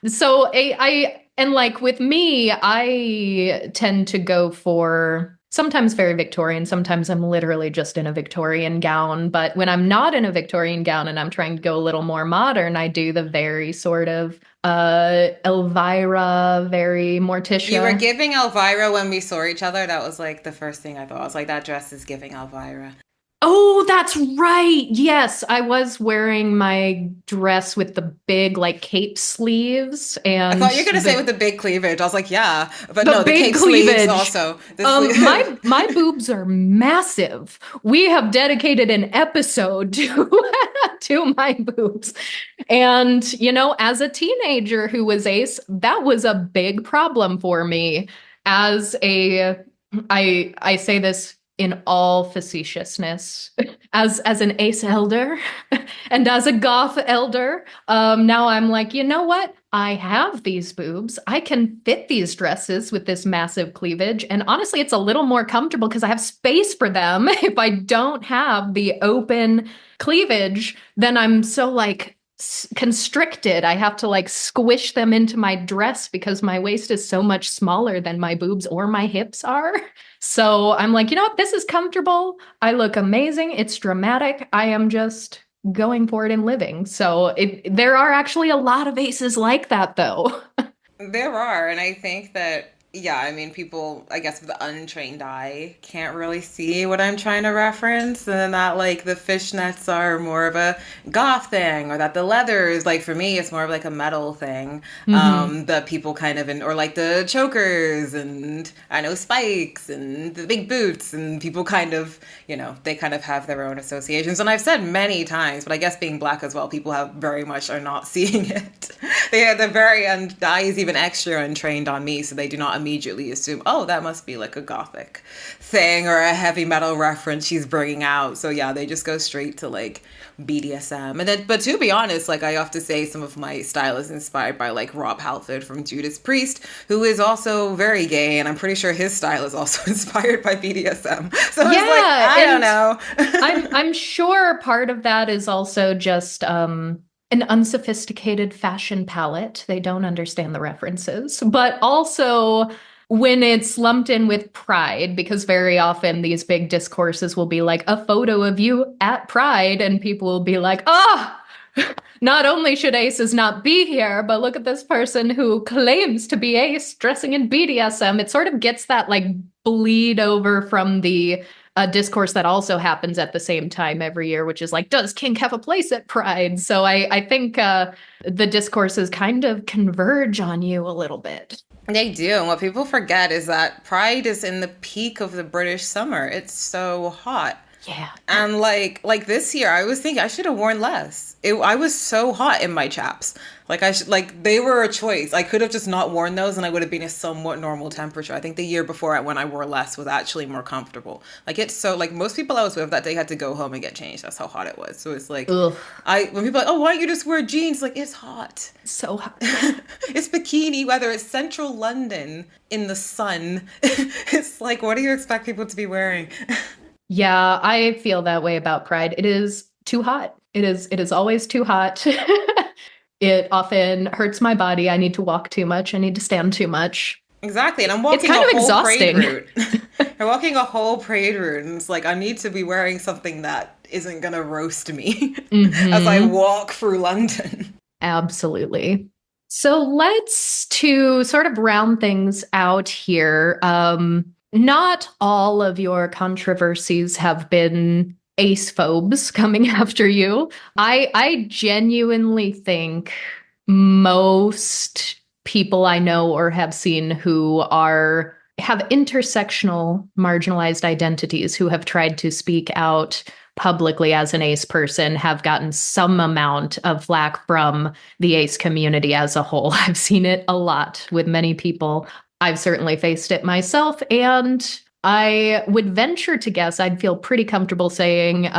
So I and like with me, I tend to go for sometimes very Victorian, sometimes I'm literally just in a Victorian gown. But when I'm not in a Victorian gown and I'm trying to go a little more modern, I do the very sort of Elvira, very Morticia. You were giving Elvira when we saw each other. That was like the first thing I thought. I was like, that dress is giving Elvira. Oh, that's right. Yes, I was wearing my dress with the big like cape sleeves, and I thought you were gonna say with the big cleavage. I was like, yeah, but the no, the big cape cleavage. sleeves also. My boobs are massive. We have dedicated an episode to to my boobs, and you know, as a teenager who was ace, that was a big problem for me. As a, I say this in all facetiousness, as an ace elder and as a goth elder, now I'm like, you know what? I have these boobs. I can fit these dresses with this massive cleavage. And honestly, it's a little more comfortable because I have space for them. If I don't have the open cleavage, then I'm so like constricted. I have to like squish them into my dress because my waist is so much smaller than my boobs or my hips are. So I'm like, you know what? This is comfortable. I look amazing. It's dramatic. I am just going for it and living. So there are actually a lot of aces like that, though. There are, and I think that, yeah, I mean, people, I guess, with the untrained eye can't really see what I'm trying to reference, and that, like, the fishnets are more of a goth thing, or that the leather is, like, for me, it's more of, like, a metal thing, that people kind of, or, like, the chokers, and, I know, spikes, and the big boots, and people kind of, you know, they kind of have their own associations, and I've said many times, but I guess being Black as well, people have very much are not seeing it. They're very, and the eye is even extra untrained on me, so they do not immediately assume, oh, that must be like a gothic thing or a heavy metal reference she's bringing out. So yeah, they just go straight to like BDSM. And then, but to be honest, like I have to say some of my style is inspired by like Rob Halford from Judas Priest, who is also very gay. And I'm pretty sure his style is also inspired by BDSM. So yeah, it's like, I don't know. I'm sure part of that is also just an unsophisticated fashion palette. They don't understand the references, but also when it's lumped in with pride, because very often these big discourses will be like a photo of you at Pride, and people will be like, not only should aces not be here, but look at this person who claims to be ace dressing in BDSM. It sort of gets that like bleed over from the discourse that also happens at the same time every year, which is like, does kink have a place at Pride? So I think the discourses kind of converge on you a little bit. They do. And what people forget is that Pride is in the peak of the British summer. It's so hot. Yeah. And like this year, I was thinking I should have worn less. I was so hot in my chaps. Like they were a choice. I could have just not worn those and I would have been a somewhat normal temperature. I think the year before when I wore less was actually more comfortable. Like it's so like most people I was with that day had to go home and get changed. That's how hot it was. So it's like, when people are like, oh, why don't you just wear jeans? Like it's hot. So hot. It's bikini weather. It's central London in the sun. It's like, what do you expect people to be wearing? Yeah, I feel that way about Pride. It is too hot. It is always too hot. It often hurts my body. I need to walk too much. I need to stand too much. Exactly. And I'm walking a whole exhausting parade route. I'm walking a whole parade route. And it's like, I need to be wearing something that isn't going to roast me as I walk through London. Absolutely. So to sort of round things out here, not all of your controversies have been ace phobes coming after you. I genuinely think most people I know or have seen who have intersectional marginalized identities who have tried to speak out publicly as an ace person have gotten some amount of flack from the ace community as a whole. I've seen it a lot with many people. I've certainly faced it myself, and I would venture to guess I'd feel pretty comfortable saying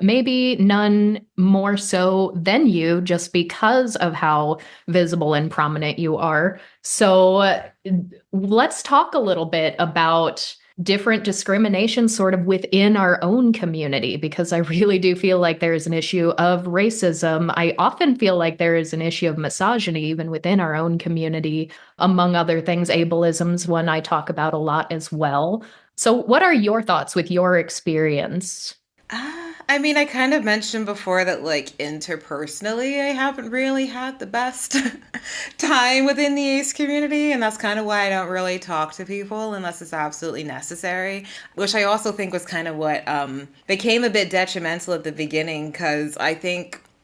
maybe none more so than you, just because of how visible and prominent you are. So let's talk a little bit about different discrimination sort of within our own community, because I really do feel like there is an issue of racism. I often feel like there is an issue of misogyny even within our own community. Among other things, ableism's one I talk about a lot as well. So what are your thoughts with your experience? I mean, I kind of mentioned before that, like, interpersonally, I haven't really had the best time within the ace community. And that's kind of why I don't really talk to people unless it's absolutely necessary, which I also think was kind of what became a bit detrimental at the beginning. Because I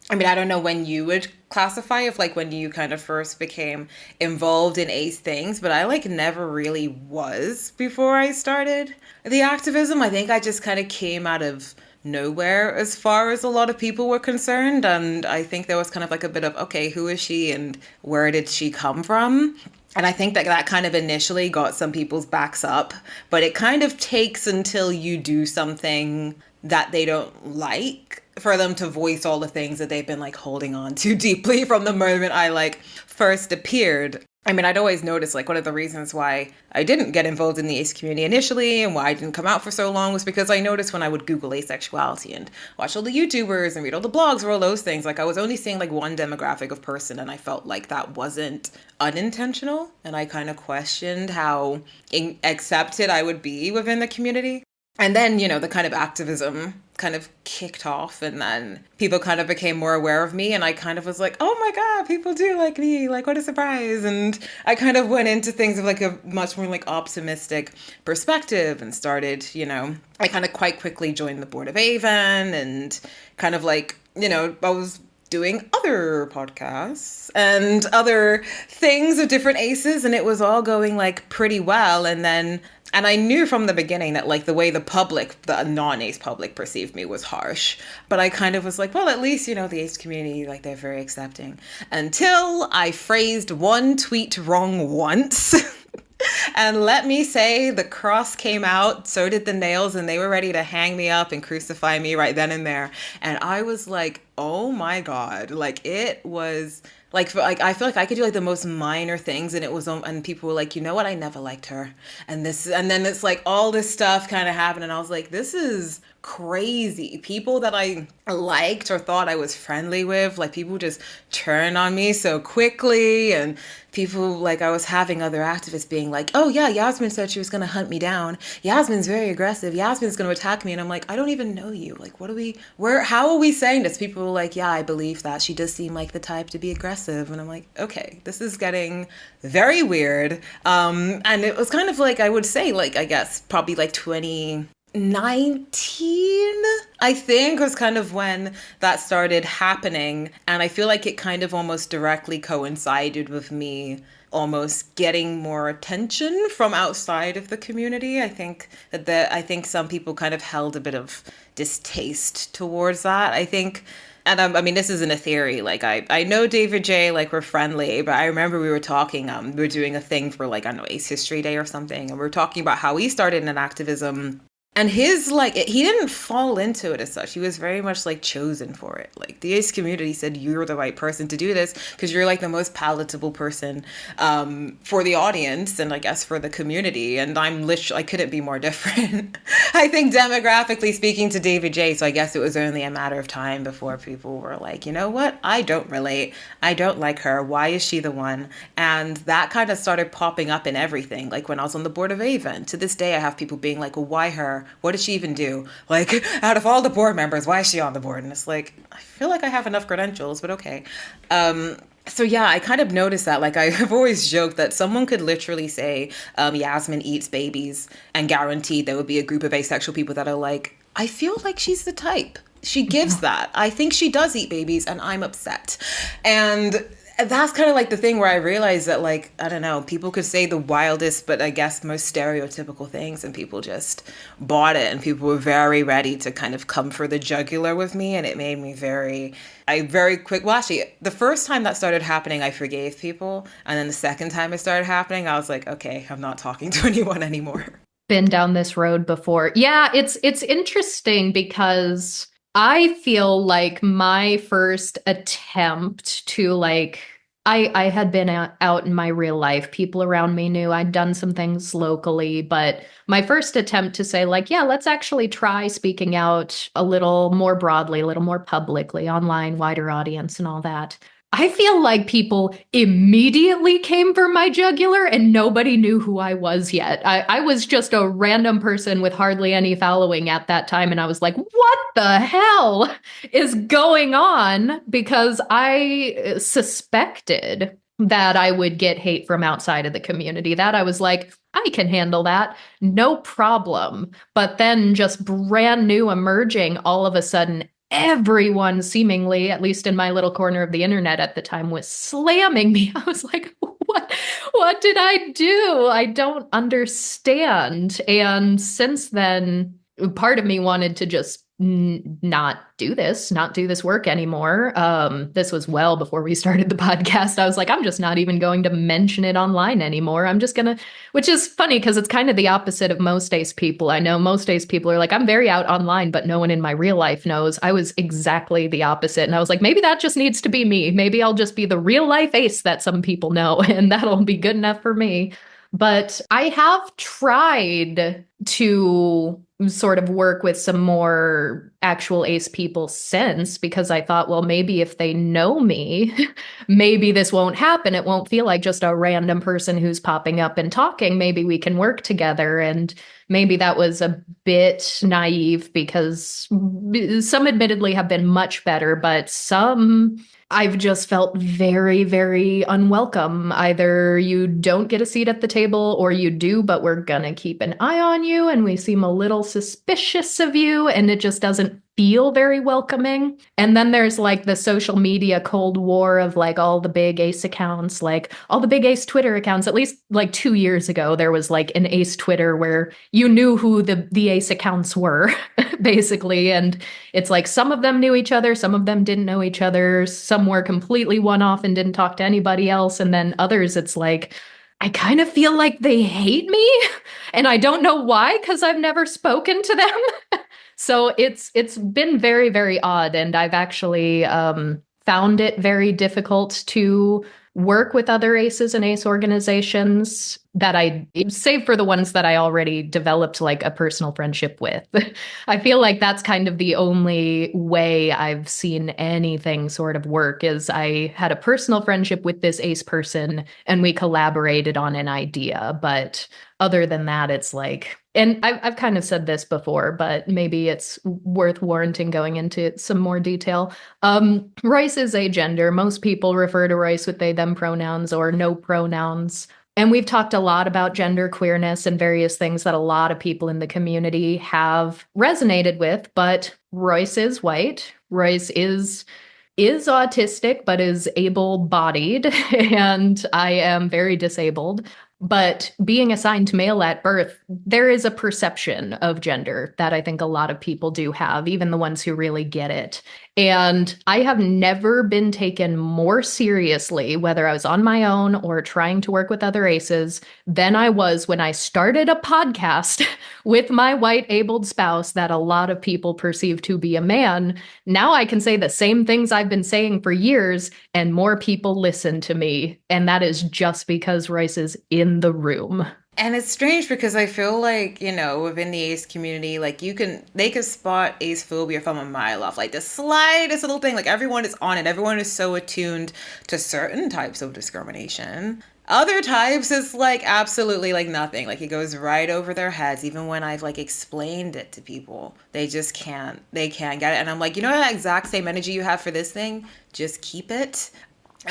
don't know when you would classify if like when you kind of first became involved in ace things, but I like never really was before I started the activism. I think I just kind of came out of nowhere as far as a lot of people were concerned. And I think there was kind of like a bit of, okay, who is she and where did she come from? And I think that kind of initially got some people's backs up, but it kind of takes until you do something that they don't like for them to voice all the things that they've been like holding on to deeply from the moment I like first appeared. I mean, I'd always noticed like one of the reasons why I didn't get involved in the ace community initially and why I didn't come out for so long was because I noticed when I would Google asexuality and watch all the YouTubers and read all the blogs or all those things, like I was only seeing like one demographic of person, and I felt like that wasn't unintentional. And I kind of questioned how accepted I would be within the community. And then, you know, the kind of activism kind of kicked off, and then people kind of became more aware of me, and I kind of was like, oh my God, people do like me, like what a surprise. And I kind of went into things with like a much more like optimistic perspective and started, you know, I kind of quite quickly joined the board of Avon and kind of like, you know, I was doing other podcasts and other things with different aces, and it was all going like pretty well. And I knew from the beginning that like the way the public, the non-ace public perceived me was harsh. But I kind of was like, well, at least, you know, the ace community, like they're very accepting. Until I phrased one tweet wrong once. And let me say, the cross came out, so did the nails, and they were ready to hang me up and crucify me right then and there. And I was like, oh my God. Like, it was like I feel like I could do like the most minor things, and it was and people were like, you know what, I never liked her, and this, and then it's like all this stuff kind of happened, and I was like, this is crazy. People that I liked or thought I was friendly with, like people just turn on me so quickly, and people, like I was having other activists being like, oh yeah, Yasmin said she was going to hunt me down. Yasmin's very aggressive. Yasmin's going to attack me. And I'm like, I don't even know you. Like, what are we, how are we saying this? People were like, yeah, I believe that. She does seem like the type to be aggressive. And I'm like, okay, this is getting very weird. And it was kind of like, I would say, like, I guess probably like 2019, I think, was kind of when that started happening. And I feel like it kind of almost directly coincided with me almost getting more attention from outside of the community. I think that some people kind of held a bit of distaste towards that. I think, and I mean, this isn't a theory. Like, I know David J, like, we're friendly, but I remember we were talking, we were doing a thing for, like, I don't know, Ace History Day or something, and we were talking about how he started in activism. And his, like, he didn't fall into it as such. He was very much, like, chosen for it. Like, the ACE community said, you're the right person to do this because you're, like, the most palatable person for the audience and, I guess, for the community. And I'm literally, I couldn't be more different. I think demographically speaking to David J, so I guess it was only a matter of time before people were like, you know what? I don't relate. I don't like her. Why is she the one? And that kind of started popping up in everything. Like, when I was on the board of AVEN, to this day, I have people being like, well, why her? What did she even do? Like, out of all the board members, why is she on the board? And it's like, I feel like I have enough credentials, but okay. So yeah, I kind of noticed that. Like, I've always joked that someone could literally say, Yasmin eats babies, and guaranteed there would be a group of asexual people that are like, I feel like she's the type. She gives that. I think she does eat babies, and I'm upset. And that's kind of like the thing where I realized that, like, I don't know, people could say the wildest, but I guess most stereotypical things, and people just bought it, and people were very ready to kind of come for the jugular with me. And it made me very quick. Well, actually, the first time that started happening, I forgave people. And then the second time it started happening, I was like, okay, I'm not talking to anyone anymore. Been down this road before. Yeah, it's interesting because I feel like my first attempt to, like, I had been out in my real life. People around me knew I'd done some things locally, but my first attempt to say, like, yeah, let's actually try speaking out a little more broadly, a little more publicly, online, wider audience and all that. I feel like people immediately came for my jugular and nobody knew who I was yet. I was just a random person with hardly any following at that time. And I was like, what the hell is going on? Because I suspected that I would get hate from outside of the community. That I was like, I can handle that. No problem. But then just brand new emerging all of a sudden, everyone seemingly, at least in my little corner of the internet at the time, was slamming me. I was like, what did I do? I don't understand. And since then, part of me wanted to just not do this work anymore. This was well before we started the podcast. I was like, I'm just not even going to mention it online anymore. I'm just gonna, which is funny because it's kind of the opposite of most ace people. I know most ace people are like, I'm very out online, but no one in my real life knows. I was exactly the opposite. And I was like, maybe that just needs to be me. Maybe I'll just be the real life ace that some people know, and that'll be good enough for me. But I have tried to sort of work with some more actual ace people since, because I thought, well, maybe if they know me, maybe this won't happen. It won't feel like just a random person who's popping up and talking. Maybe we can work together. And maybe that was a bit naive, because some admittedly have been much better, but some I've just felt very, very unwelcome. Either you don't get a seat at the table, or you do, but we're gonna keep an eye on you and we seem a little suspicious of you, and it just doesn't feel very welcoming. And then there's like the social media cold war of like all the big ace accounts, like all the big ace Twitter accounts. At least like 2 years ago, there was like an ace Twitter where you knew who the ace accounts were, basically. And it's like some of them knew each other, some of them didn't know each other, some were completely one-off and didn't talk to anybody else. And then others, it's like, I kind of feel like they hate me, and I don't know why, because I've never spoken to them. So it's been very, very odd, and I've actually found it very difficult to work with other ACEs and ACE organizations that I, save for the ones that I already developed like a personal friendship with. I feel like that's kind of the only way I've seen anything sort of work is I had a personal friendship with this ACE person and we collaborated on an idea. But other than that, it's like, and I've kind of said this before, but maybe it's worth warranting going into some more detail. Rice is agender. Most people refer to Rice with they, them pronouns or no pronouns. And we've talked a lot about gender queerness and various things that a lot of people in the community have resonated with, but Royce is white. Royce is autistic, but is able-bodied, and I am very disabled. But being assigned male at birth, there is a perception of gender that I think a lot of people do have, even the ones who really get it. And I have never been taken more seriously, whether I was on my own or trying to work with other ACEs, than I was when I started a podcast with my white abled spouse that a lot of people perceive to be a man. Now I can say the same things I've been saying for years, and more people listen to me. And that is just because Royce is in the room. And it's strange because I feel like, within the ACE community, like they can spot ace phobia from a mile off. Like the slightest little thing, like everyone is on it. Everyone is so attuned to certain types of discrimination. Other types is like absolutely like nothing. Like it goes right over their heads. Even when I've like explained it to people, they can't get it. And I'm like, that exact same energy you have for this thing, just keep it.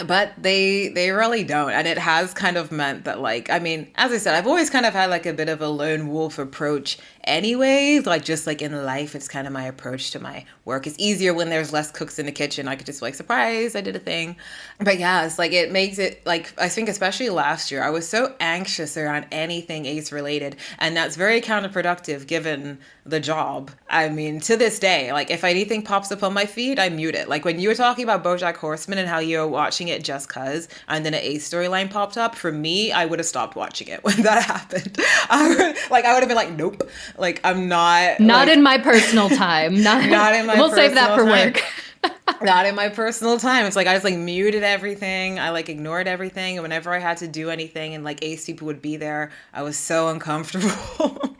But they really don't. And it has kind of meant that, like, I mean, as I said, I've always kind of had like a bit of a lone wolf approach anyway. Like just like in life, it's kind of my approach to my work. It's easier when there's less cooks in the kitchen. I could just be like, surprise, I did a thing. But yeah, it's like, it makes it like, I think especially last year, I was so anxious around anything ACE related. And that's very counterproductive given the job. I mean, to this day, like if anything pops up on my feed, I mute it. Like when you were talking about BoJack Horseman and how you're watching it just cause, and then an ACE storyline popped up, for me, I would have stopped watching it when that happened. I would have been like, nope. Like I'm not like, in my personal time. Not in my. We'll save that for time. Work. Not in my personal time. It's like I just like muted everything. I like ignored everything. And whenever I had to do anything and like ACE people would be there, I was so uncomfortable.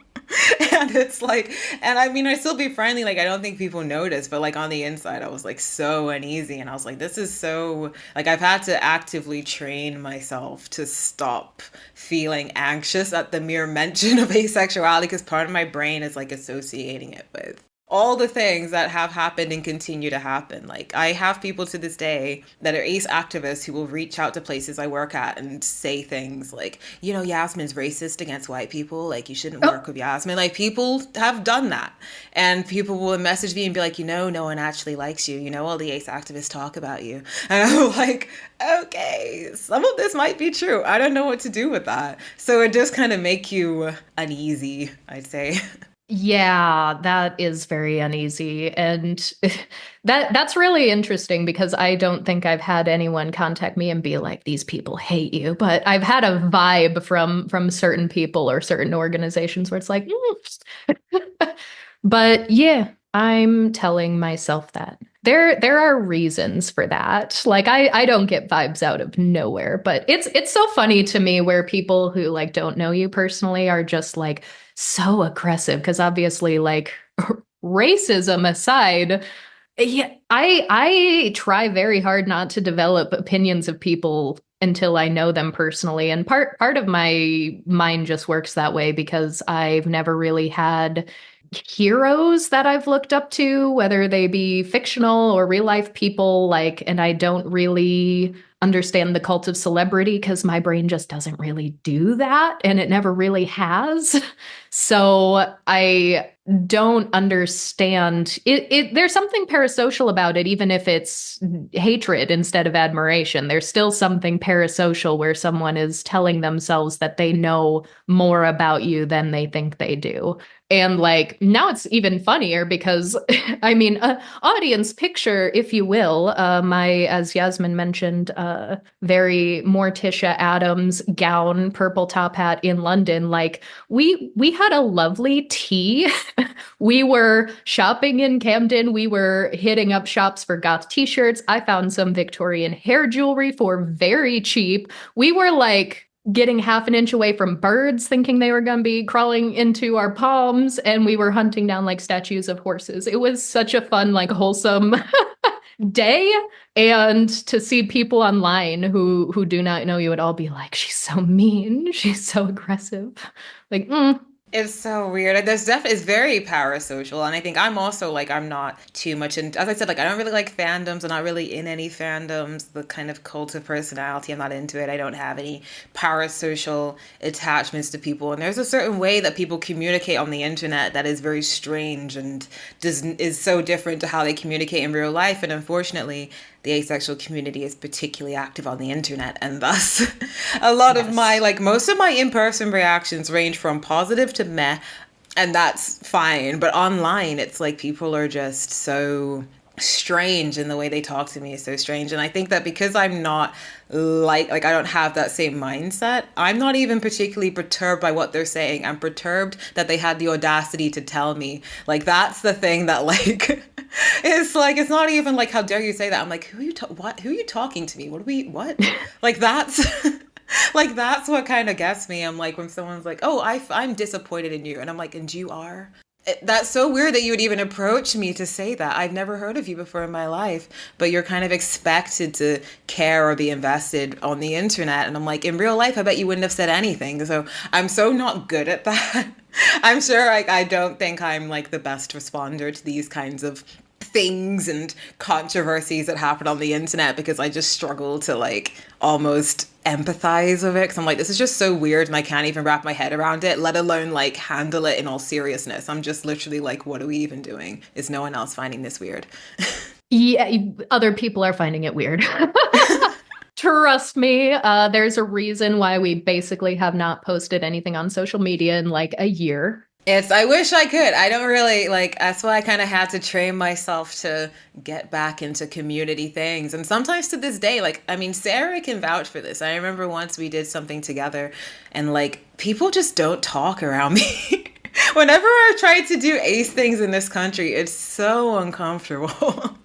And it's like, and I mean, I still be friendly. Like, I don't think people notice, but like on the inside, I was like so uneasy. And I was like, this is so, like, I've had to actively train myself to stop feeling anxious at the mere mention of asexuality, because part of my brain is like associating it with all the things that have happened and continue to happen. Like I have people to this day that are ACE activists who will reach out to places I work at and say things like, Yasmin's racist against white people. Like you shouldn't work with Yasmin. Like people have done that. And people will message me and be like, no one actually likes you. All the ACE activists talk about you. And I'm like, okay, some of this might be true. I don't know what to do with that. So it does kind of make you uneasy, I'd say. Yeah, that is very uneasy. And that's really interesting because I don't think I've had anyone contact me and be like, these people hate you. But I've had a vibe from certain people or certain organizations where it's like, But yeah, I'm telling myself that. There are reasons for that. Like I don't get vibes out of nowhere, but it's so funny to me where people who like don't know you personally are just like so aggressive because obviously like racism aside, yeah, I try very hard not to develop opinions of people until I know them personally. And part of my mind just works that way because I've never really had heroes that I've looked up to, whether they be fictional or real life people, like, and I don't really understand the cult of celebrity because my brain just doesn't really do that, and it never really has. So I don't understand it. There's something parasocial about it, even if it's hatred instead of admiration. There's still something parasocial where someone is telling themselves that they know more about you than they think they do. And like now it's even funnier because I mean, audience picture, if you will, my, as Yasmin mentioned, very Morticia Adams gown, purple top hat in London. Like we had a lovely tea. We were shopping in Camden. We were hitting up shops for goth t-shirts. I found some Victorian hair jewelry for very cheap. We were like getting half an inch away from birds, thinking they were going to be crawling into our palms, and we were hunting down like statues of horses. It was such a fun, like wholesome day. And to see people online who do not know you would all be like, she's so mean, she's so aggressive. Like, It's so weird. There's definitely, it's very parasocial. And I think I'm also like, I'm not too much in, as I said, like, I don't really like fandoms. I'm not really in any fandoms. The kind of cult of personality, I'm not into it. I don't have any parasocial attachments to people. And there's a certain way that people communicate on the internet that is very strange and is so different to how they communicate in real life. And unfortunately, the asexual community is particularly active on the internet, and thus a lot of my, like, most of my in-person reactions range from positive to meh, and that's fine. But online, it's like people are just so strange, and the way they talk to me is so strange. And I think that because I'm not like I don't have that same mindset, I'm not even particularly perturbed by what they're saying. I'm perturbed that they had the audacity to tell me. Like, that's the thing that, like, it's like, it's not even like, how dare you say that? I'm like, who are you talking to me? What? Like, that's like, that's what kind of gets me. I'm like, when someone's like, oh, I'm disappointed in you, and I'm like, and you are? That's so weird that you would even approach me to say that. I've never heard of you before in my life, but you're kind of expected to care or be invested on the internet. And I'm like, in real life, I bet you wouldn't have said anything. So I'm so not good at that. I'm sure I don't think I'm like the best responder to these kinds of things and controversies that happen on the internet, because I just struggle to like almost empathize with it, because I'm like, this is just so weird and I can't even wrap my head around it, let alone like handle it in all seriousness. I'm just literally like, what are we even doing? Is no one else finding this weird? Yeah, other people are finding it weird. Trust me, there's a reason why we basically have not posted anything on social media in like a year. I wish I could. I don't really like, that's why I kind of had to train myself to get back into community things. And sometimes to this day, like, I mean, Sarah can vouch for this. I remember once we did something together and like, people just don't talk around me. Whenever I try to do ace things in this country, it's so uncomfortable.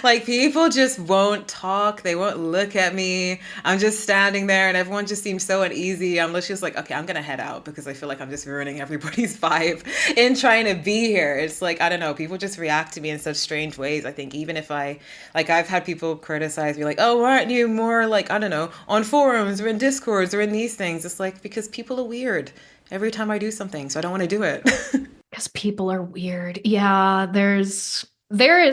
Like, people just won't talk. They won't look at me. I'm just standing there and everyone just seems so uneasy. I'm just like, okay, I'm going to head out because I feel like I'm just ruining everybody's vibe in trying to be here. It's like, I don't know. People just react to me in such strange ways. I think even if I've had people criticize me like, oh, why aren't you more like, I don't know, on forums or in Discords or in these things? It's like, because people are weird every time I do something. So I don't want to do it. Because people are weird. Yeah, there is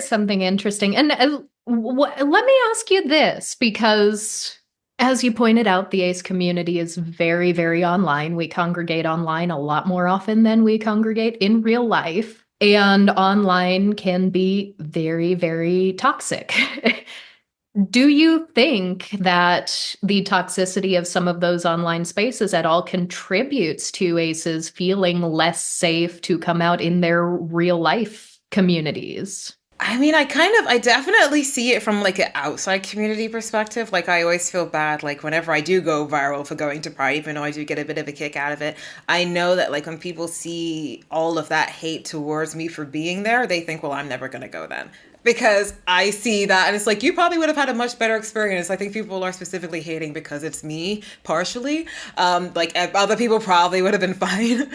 something interesting. And let me ask you this, because as you pointed out, the ACE community is very, very online. We congregate online a lot more often than we congregate in real life. And online can be very, very toxic. Do you think that the toxicity of some of those online spaces at all contributes to ACEs feeling less safe to come out in their real life communities? I mean, I definitely see it from like an outside community perspective. Like, I always feel bad, like whenever I do go viral for going to Pride, even though I do get a bit of a kick out of it, I know that like when people see all of that hate towards me for being there, they think, well, I'm never going to go then. Because I see that, and it's like, you probably would have had a much better experience. I think people are specifically hating because it's me, partially. Like, other people probably would have been fine.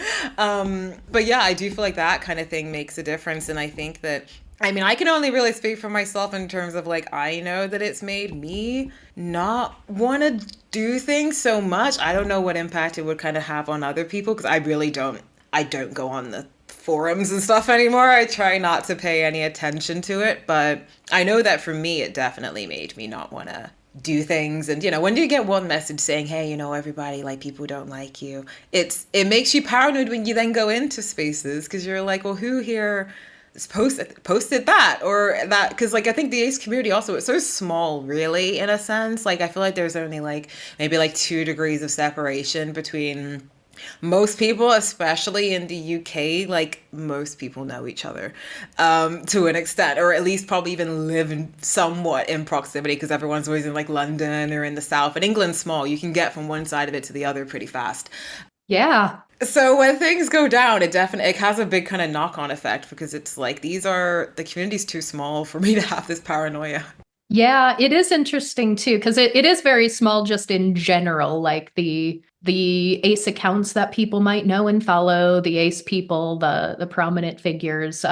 But yeah, I do feel like that kind of thing makes a difference. And I think that, I mean, I can only really speak for myself in terms of like, I know that it's made me not want to do things so much. I don't know what impact it would kind of have on other people, because I don't go on the forums and stuff anymore. I try not to pay any attention to it, but I know that for me, it definitely made me not want to do things. And, you know, when you get one message saying, hey, you know, everybody, like, people don't like you, it makes you paranoid when you then go into spaces, because you're like, well, who here posted that or that? Because like, I think the ace community also, it's so small, really, in a sense. Like, I feel like there's only like maybe like 2 degrees of separation between Most people, especially in the UK, like most people know each other to an extent, or at least probably even live somewhat in proximity because everyone's always in like London or in the South. And England's small. You can get from one side of it to the other pretty fast. Yeah. So when things go down, it has a big kind of knock-on effect because it's like the community's too small for me to have this paranoia. Yeah, it is interesting too, because it is very small just in general, like the ACE accounts that people might know and follow, the ACE people, the prominent figures.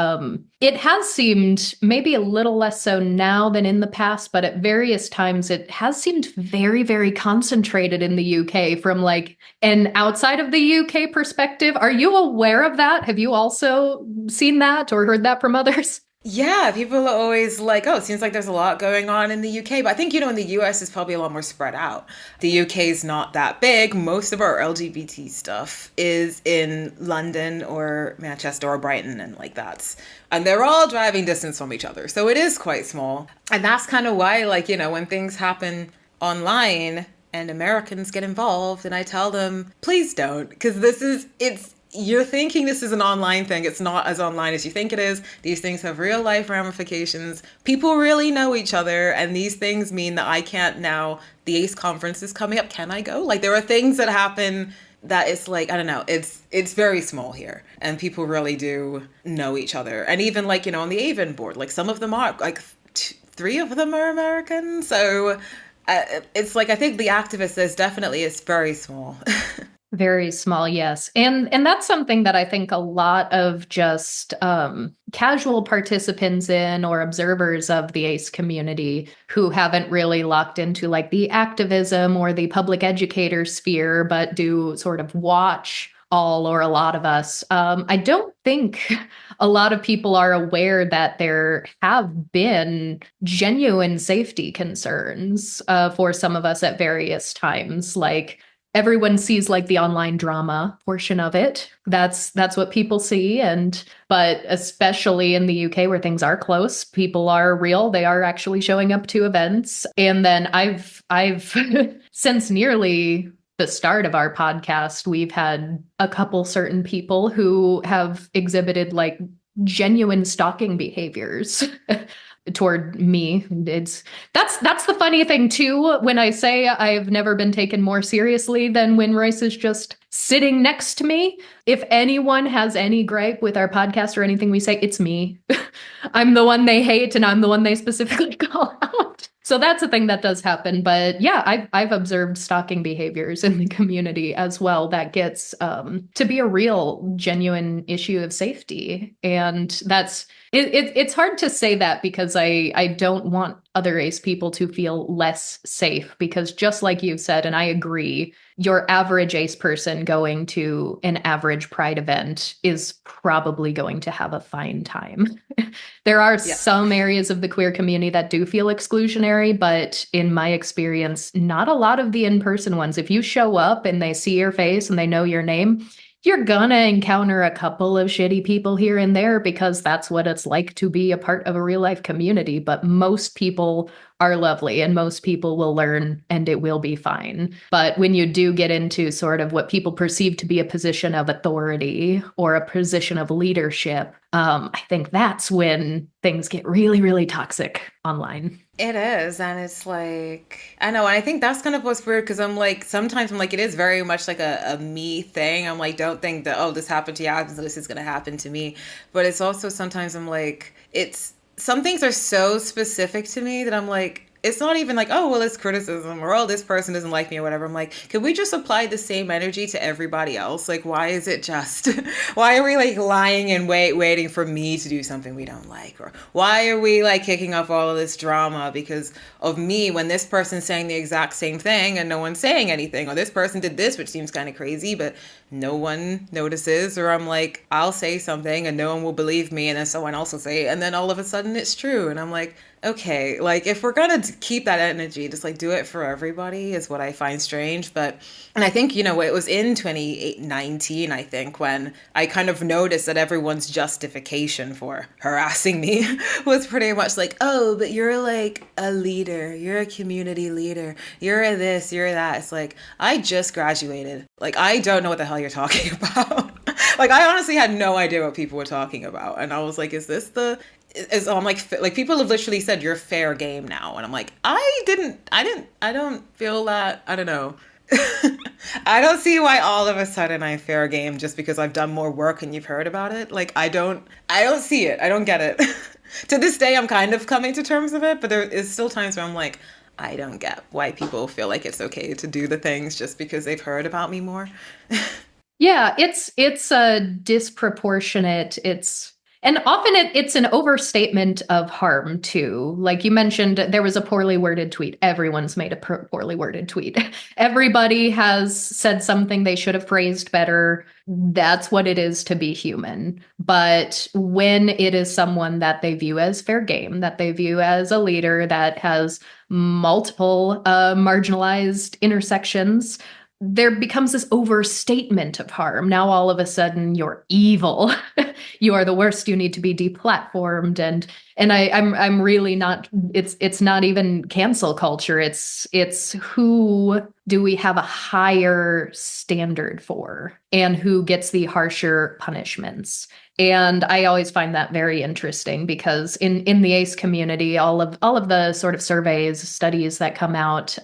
It has seemed maybe a little less so now than in the past, but at various times it has seemed very, very concentrated in the UK from like an outside of the UK perspective. Are you aware of that? Have you also seen that or heard that from others? Yeah, people are always like, oh, it seems like there's a lot going on in the UK. But I think, in the US is probably a lot more spread out. The UK is not that big. Most of our LGBT stuff is in London or Manchester or Brighton and like that's. And they're all driving distance from each other. So it is quite small. And that's kind of why, like, when things happen online and Americans get involved and I tell them, please don't, because you're thinking this is an online thing. It's not as online as you think it is. These things have real life ramifications. People really know each other. And these things mean that I can't now, the ACE conference is coming up. Can I go? Like there are things that happen that it's like, I don't know, it's very small here. And people really do know each other. And even like, on the AVEN board, like some of them are, like three of them are American. So it's like, I think the activist is very small. Very small, yes. And that's something that I think a lot of just casual participants in or observers of the ACE community who haven't really locked into like the activism or the public educator sphere, but do sort of watch all or a lot of us. I don't think a lot of people are aware that there have been genuine safety concerns for some of us at various times. Like everyone sees like the online drama portion of it. That's what people see. But especially in the UK where things are close, people are real. They are actually showing up to events. And then I've since nearly the start of our podcast, we've had a couple certain people who have exhibited like genuine stalking behaviors toward me. That's the funny thing too, when I say I've never been taken more seriously than when Royce is just sitting next to me. If anyone has any gripe with our podcast or anything we say, it's me. I'm the one they hate and I'm the one they specifically call out. So that's a thing that does happen. But yeah, I've observed stalking behaviors in the community as well that gets to be a real, genuine issue of safety. And it's hard to say that because I don't want other ACE people to feel less safe, because just like you said, and I agree, your average ACE person going to an average Pride event is probably going to have a fine time. There are some areas of the queer community that do feel exclusionary, but in my experience, not a lot of the in-person ones. If you show up and they see your face and they know your name, you're gonna encounter a couple of shitty people here and there because that's what it's like to be a part of a real life community. But most people are lovely and most people will learn and it will be fine. But when you do get into sort of what people perceive to be a position of authority or a position of leadership, I think that's when things get really, really toxic online. It is. And it's like, I know. And I think that's kind of what's weird because sometimes I'm like, it is very much like a me thing. I'm like, don't think that, oh, this happened to you, so this is going to happen to me. But it's also sometimes I'm like, some things are so specific to me that I'm like, it's not even like, oh, well, it's criticism or, oh, this person doesn't like me or whatever. I'm like, could we just apply the same energy to everybody else? Like, why is it just, why are we like lying and waiting for me to do something we don't like? Or why are we like kicking up all of this drama because of me when this person's saying the exact same thing and no one's saying anything? Or this person did this, which seems kind of crazy, but no one notices. Or I'm like, I'll say something and no one will believe me. And then someone else will say it. And then all of a sudden it's true. And I'm like, okay, like if we're gonna keep that energy, just like do it for everybody is what I find strange. But, and I think, it was in 2019, I think, when I kind of noticed that everyone's justification for harassing me was pretty much like, oh, but you're like a leader, you're a community leader, you're a this, you're that. It's like, I just graduated. Like, I don't know what the hell you're talking about. Like, I honestly had no idea what people were talking about. And I was like, is this the I'm like people have literally said you're fair game now, and I'm like, I don't feel that. I don't know. I don't see why all of a sudden I'm fair game just because I've done more work and you've heard about it. Like, I don't see it. I don't get it. To this day, I'm kind of coming to terms with it, but there is still times where I'm like, I don't get why people feel like it's okay to do the things just because they've heard about me more. Yeah, it's a disproportionate. And often it's an overstatement of harm too. Like you mentioned, there was a poorly worded tweet. Everyone's made a poorly worded tweet. Everybody has said something they should have phrased better. That's what it is to be human. But when it is someone that they view as fair game, that they view as a leader that has multiple marginalized intersections, there becomes this overstatement of harm. Now, all of a sudden, you're evil. You are the worst. You need to be deplatformed. And I'm really not. It's not even cancel culture. It's who do we have a higher standard for, and who gets the harsher punishments. And I always find that very interesting because in the ACE community, all of the sort of surveys, studies that come out.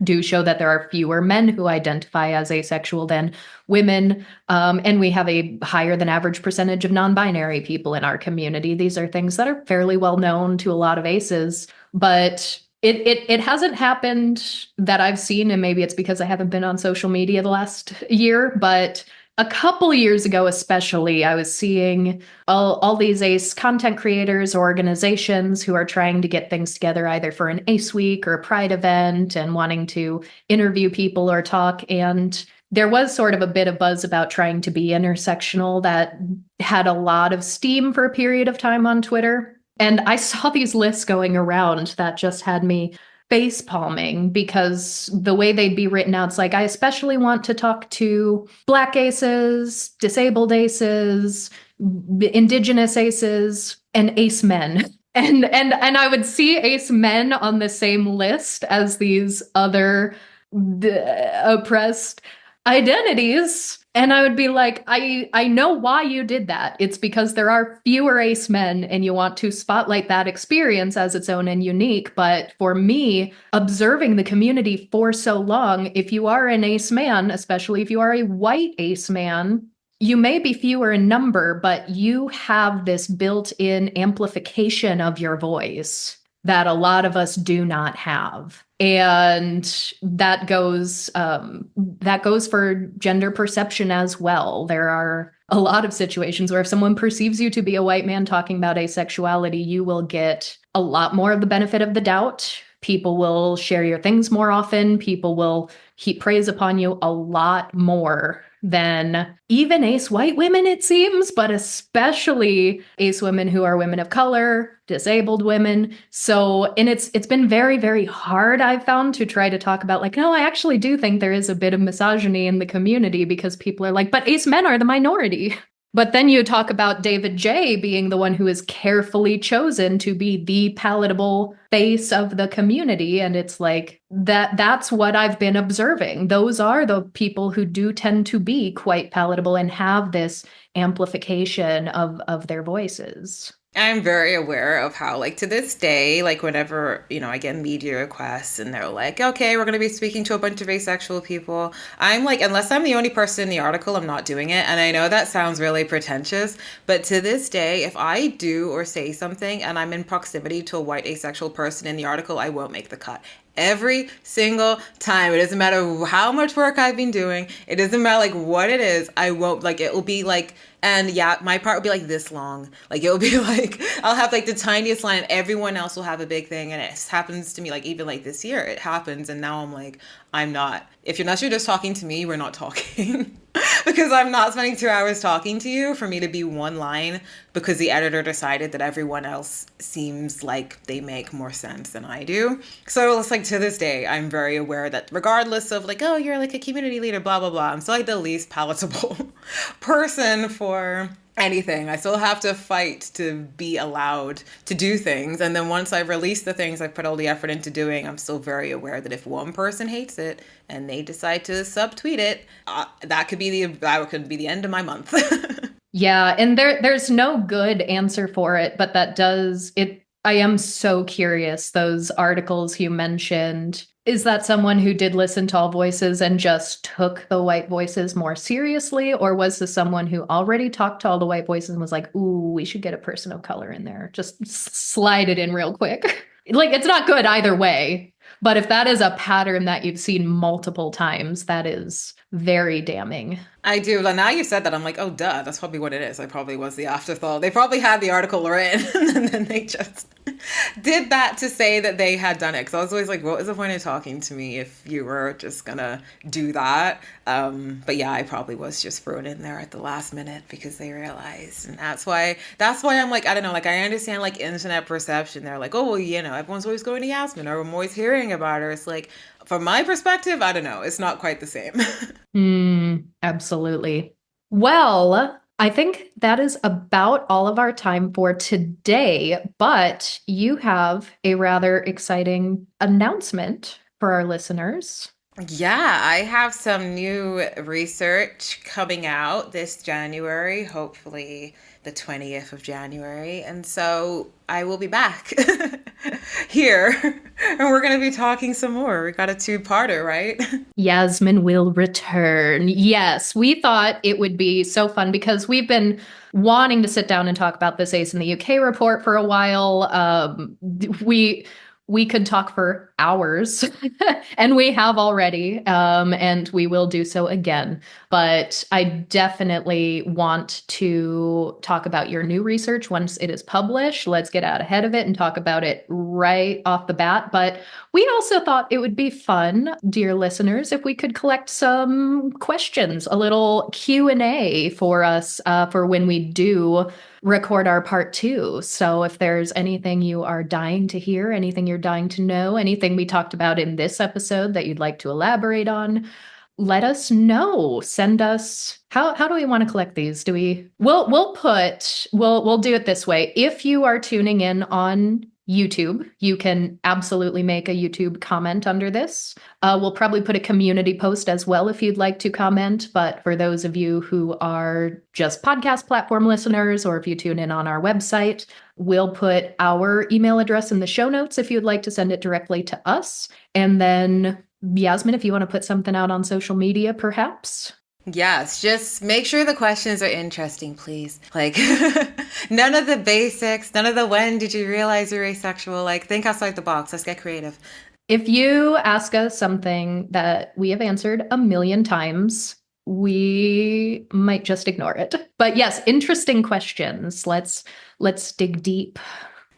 Do show that there are fewer men who identify as asexual than women. And we have a higher than average percentage of non-binary people in our community. These are things that are fairly well known to a lot of ACEs, but it hasn't happened that I've seen, and maybe it's because I haven't been on social media the last year, but a couple years ago, especially, I was seeing all these ACE content creators or organizations who are trying to get things together either for an ACE week or a Pride event and wanting to interview people or talk. And there was sort of a bit of buzz about trying to be intersectional that had a lot of steam for a period of time on Twitter. And I saw these lists going around that just had me face palming because the way they'd be written out, it's like, I especially want to talk to Black ACEs, disabled ACEs, Indigenous ACEs, and ACE men. And I would see ACE men on the same list as these other oppressed identities. And I would be like, I know why you did that. It's because there are fewer ACE men and you want to spotlight that experience as its own and unique. But for me, observing the community for so long, if you are an ACE man, especially if you are a white ACE man, you may be fewer in number, but you have this built-in amplification of your voice that a lot of us do not have. And that goes for gender perception as well. There are a lot of situations where if someone perceives you to be a white man talking about asexuality, you will get a lot more of the benefit of the doubt. People will share your things more often. People will heap praise upon you a lot more than even ACE white women, it seems, but especially ACE women who are women of color, disabled women. So, and it's been very, very hard, I've found, to try to talk about like, no, I actually do think there is a bit of misogyny in the community because people are like, but ACE men are the minority. But then you talk about David J being the one who is carefully chosen to be the palatable face of the community. And it's like that's what I've been observing. Those are the people who do tend to be quite palatable and have this amplification of their voices. I'm very aware of how, like, to this day, like, whenever, I get media requests and they're like, okay, we're going to be speaking to a bunch of asexual people, I'm like, unless I'm the only person in the article, I'm not doing it. And I know that sounds really pretentious, but to this day, if I do or say something and I'm in proximity to a white asexual person in the article, I won't make the cut. Every single time. It doesn't matter how much work I've been doing. It doesn't matter like what it is. I won't, like, it will be like, and yeah, my part will be like this long. Like, it'll be like, I'll have like the tiniest line and everyone else will have a big thing. And it happens to me, like, even like this year, it happens. And now I'm like, I'm not, if you're not, you're just talking to me, we're not talking. because I'm not spending 2 hours talking to you for me to be one line because the editor decided that everyone else seems like they make more sense than I do. So it's like to this day, I'm very aware that regardless of like, oh, you're like a community leader, blah, blah, blah, I'm still like the least palatable person for anything. I still have to fight to be allowed to do things. And then once I've released the things I've put all the effort into doing, I'm still very aware that if one person hates it and they decide to subtweet it, that could be the end of my month. Yeah, and there's no good answer for it, but that does it. I am so curious. Those articles you mentioned, is that someone who did listen to all voices and just took the white voices more seriously, or was this someone who already talked to all the white voices and was like, "Ooh, we should get a person of color in there. Just slide it in real quick." Like, it's not good either way. But if that is a pattern that you've seen multiple times, that is very damning. I do. Like, now you said that, I'm like, oh, duh, that's probably what it is. I probably was the afterthought. They probably had the article written and then they just did that to say that they had done it. Because I was always like, what is the point of talking to me if you were just going to do that? But yeah, I probably was just thrown in there at the last minute because they realized. And that's why I'm like, I don't know, like I understand like internet perception. They're like, oh, well, you know, everyone's always going to Yasmin or I'm always hearing about her. It's like, from my perspective, I don't know. It's not quite the same. Absolutely. Well, I think that is about all of our time for today, but you have a rather exciting announcement for our listeners. Yeah, I have some new research coming out this January, hopefully the 20th of January. And so I will be back here and we're going to be talking some more. We got a two-parter, right? Yasmin will return. Yes, we thought it would be so fun because we've been wanting to sit down and talk about this Ace in the UK report for a while. We could talk for hours, and we have already, and we will do so again. But I definitely want to talk about your new research once it is published. Let's get out ahead of it and talk about it right off the bat. But we also thought it would be fun, dear listeners, if we could collect some questions, a little Q&A for us for when we do record our part 2. So if there's anything you are dying to hear, anything you're dying to know, anything we talked about in this episode that you'd like to elaborate on, let us know. Send us how do we want to collect these? We'll do it this way. If you are tuning in on YouTube, you can absolutely make a YouTube comment under this. We'll probably put a community post as well if you'd like to comment. But for those of you who are just podcast platform listeners, or if you tune in on our website, we'll put our email address in the show notes if you'd like to send it directly to us. And then, Yasmin, if you want to put something out on social media, perhaps. Yes, just make sure the questions are interesting, please. Like, none of the basics, none of the when did you realize you're asexual? Like, think outside the box. Let's get creative. If you ask us something that we have answered a million times, we might just ignore it. But yes, interesting questions. Let's dig deep.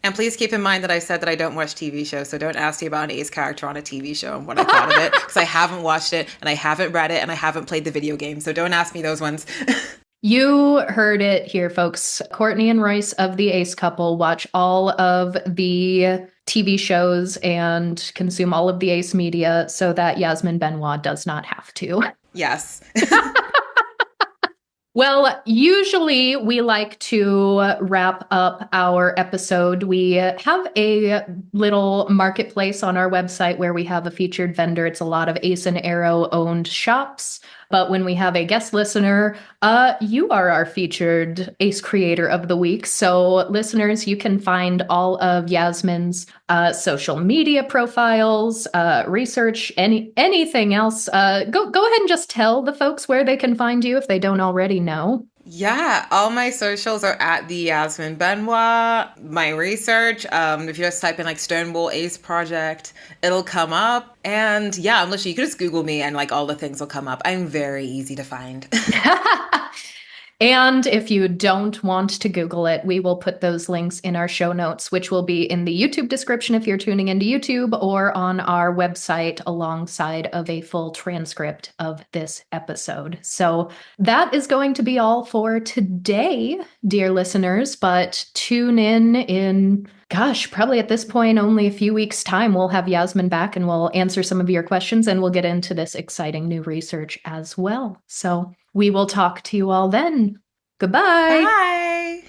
And please keep in mind that I said that I don't watch TV shows, so don't ask me about an Ace character on a TV show and what I thought of it, because I haven't watched it, and I haven't read it, and I haven't played the video game, so don't ask me those ones. You heard it here, folks. Courtney and Royce of the Ace couple watch all of the TV shows and consume all of the Ace media so that Yasmin Benoit does not have to. Yes. Well, usually we like to wrap up our episode. We have a little marketplace on our website where we have a featured vendor. It's a lot of Ace and Arrow owned shops. But when we have a guest listener, you are our featured Ace Creator of the Week. So listeners, you can find all of Yasmin's social media profiles, research, anything else. Go ahead and just tell the folks where they can find you if they don't already know. Yeah, all my socials are at the Yasmin Benoit. My research, if you just type in like Stonewall Ace project, it'll come up. And yeah, literally, you can just Google me and like all the things will come up. I'm very easy to find. And if you don't want to Google it, we will put those links in our show notes, which will be in the YouTube description if you're tuning into YouTube, or on our website alongside of a full transcript of this episode. So that is going to be all for today, dear listeners, but tune in, gosh, probably at this point, only a few weeks' time, we'll have Yasmin back and we'll answer some of your questions, and we'll get into this exciting new research as well. So we will talk to you all then. Goodbye. Bye.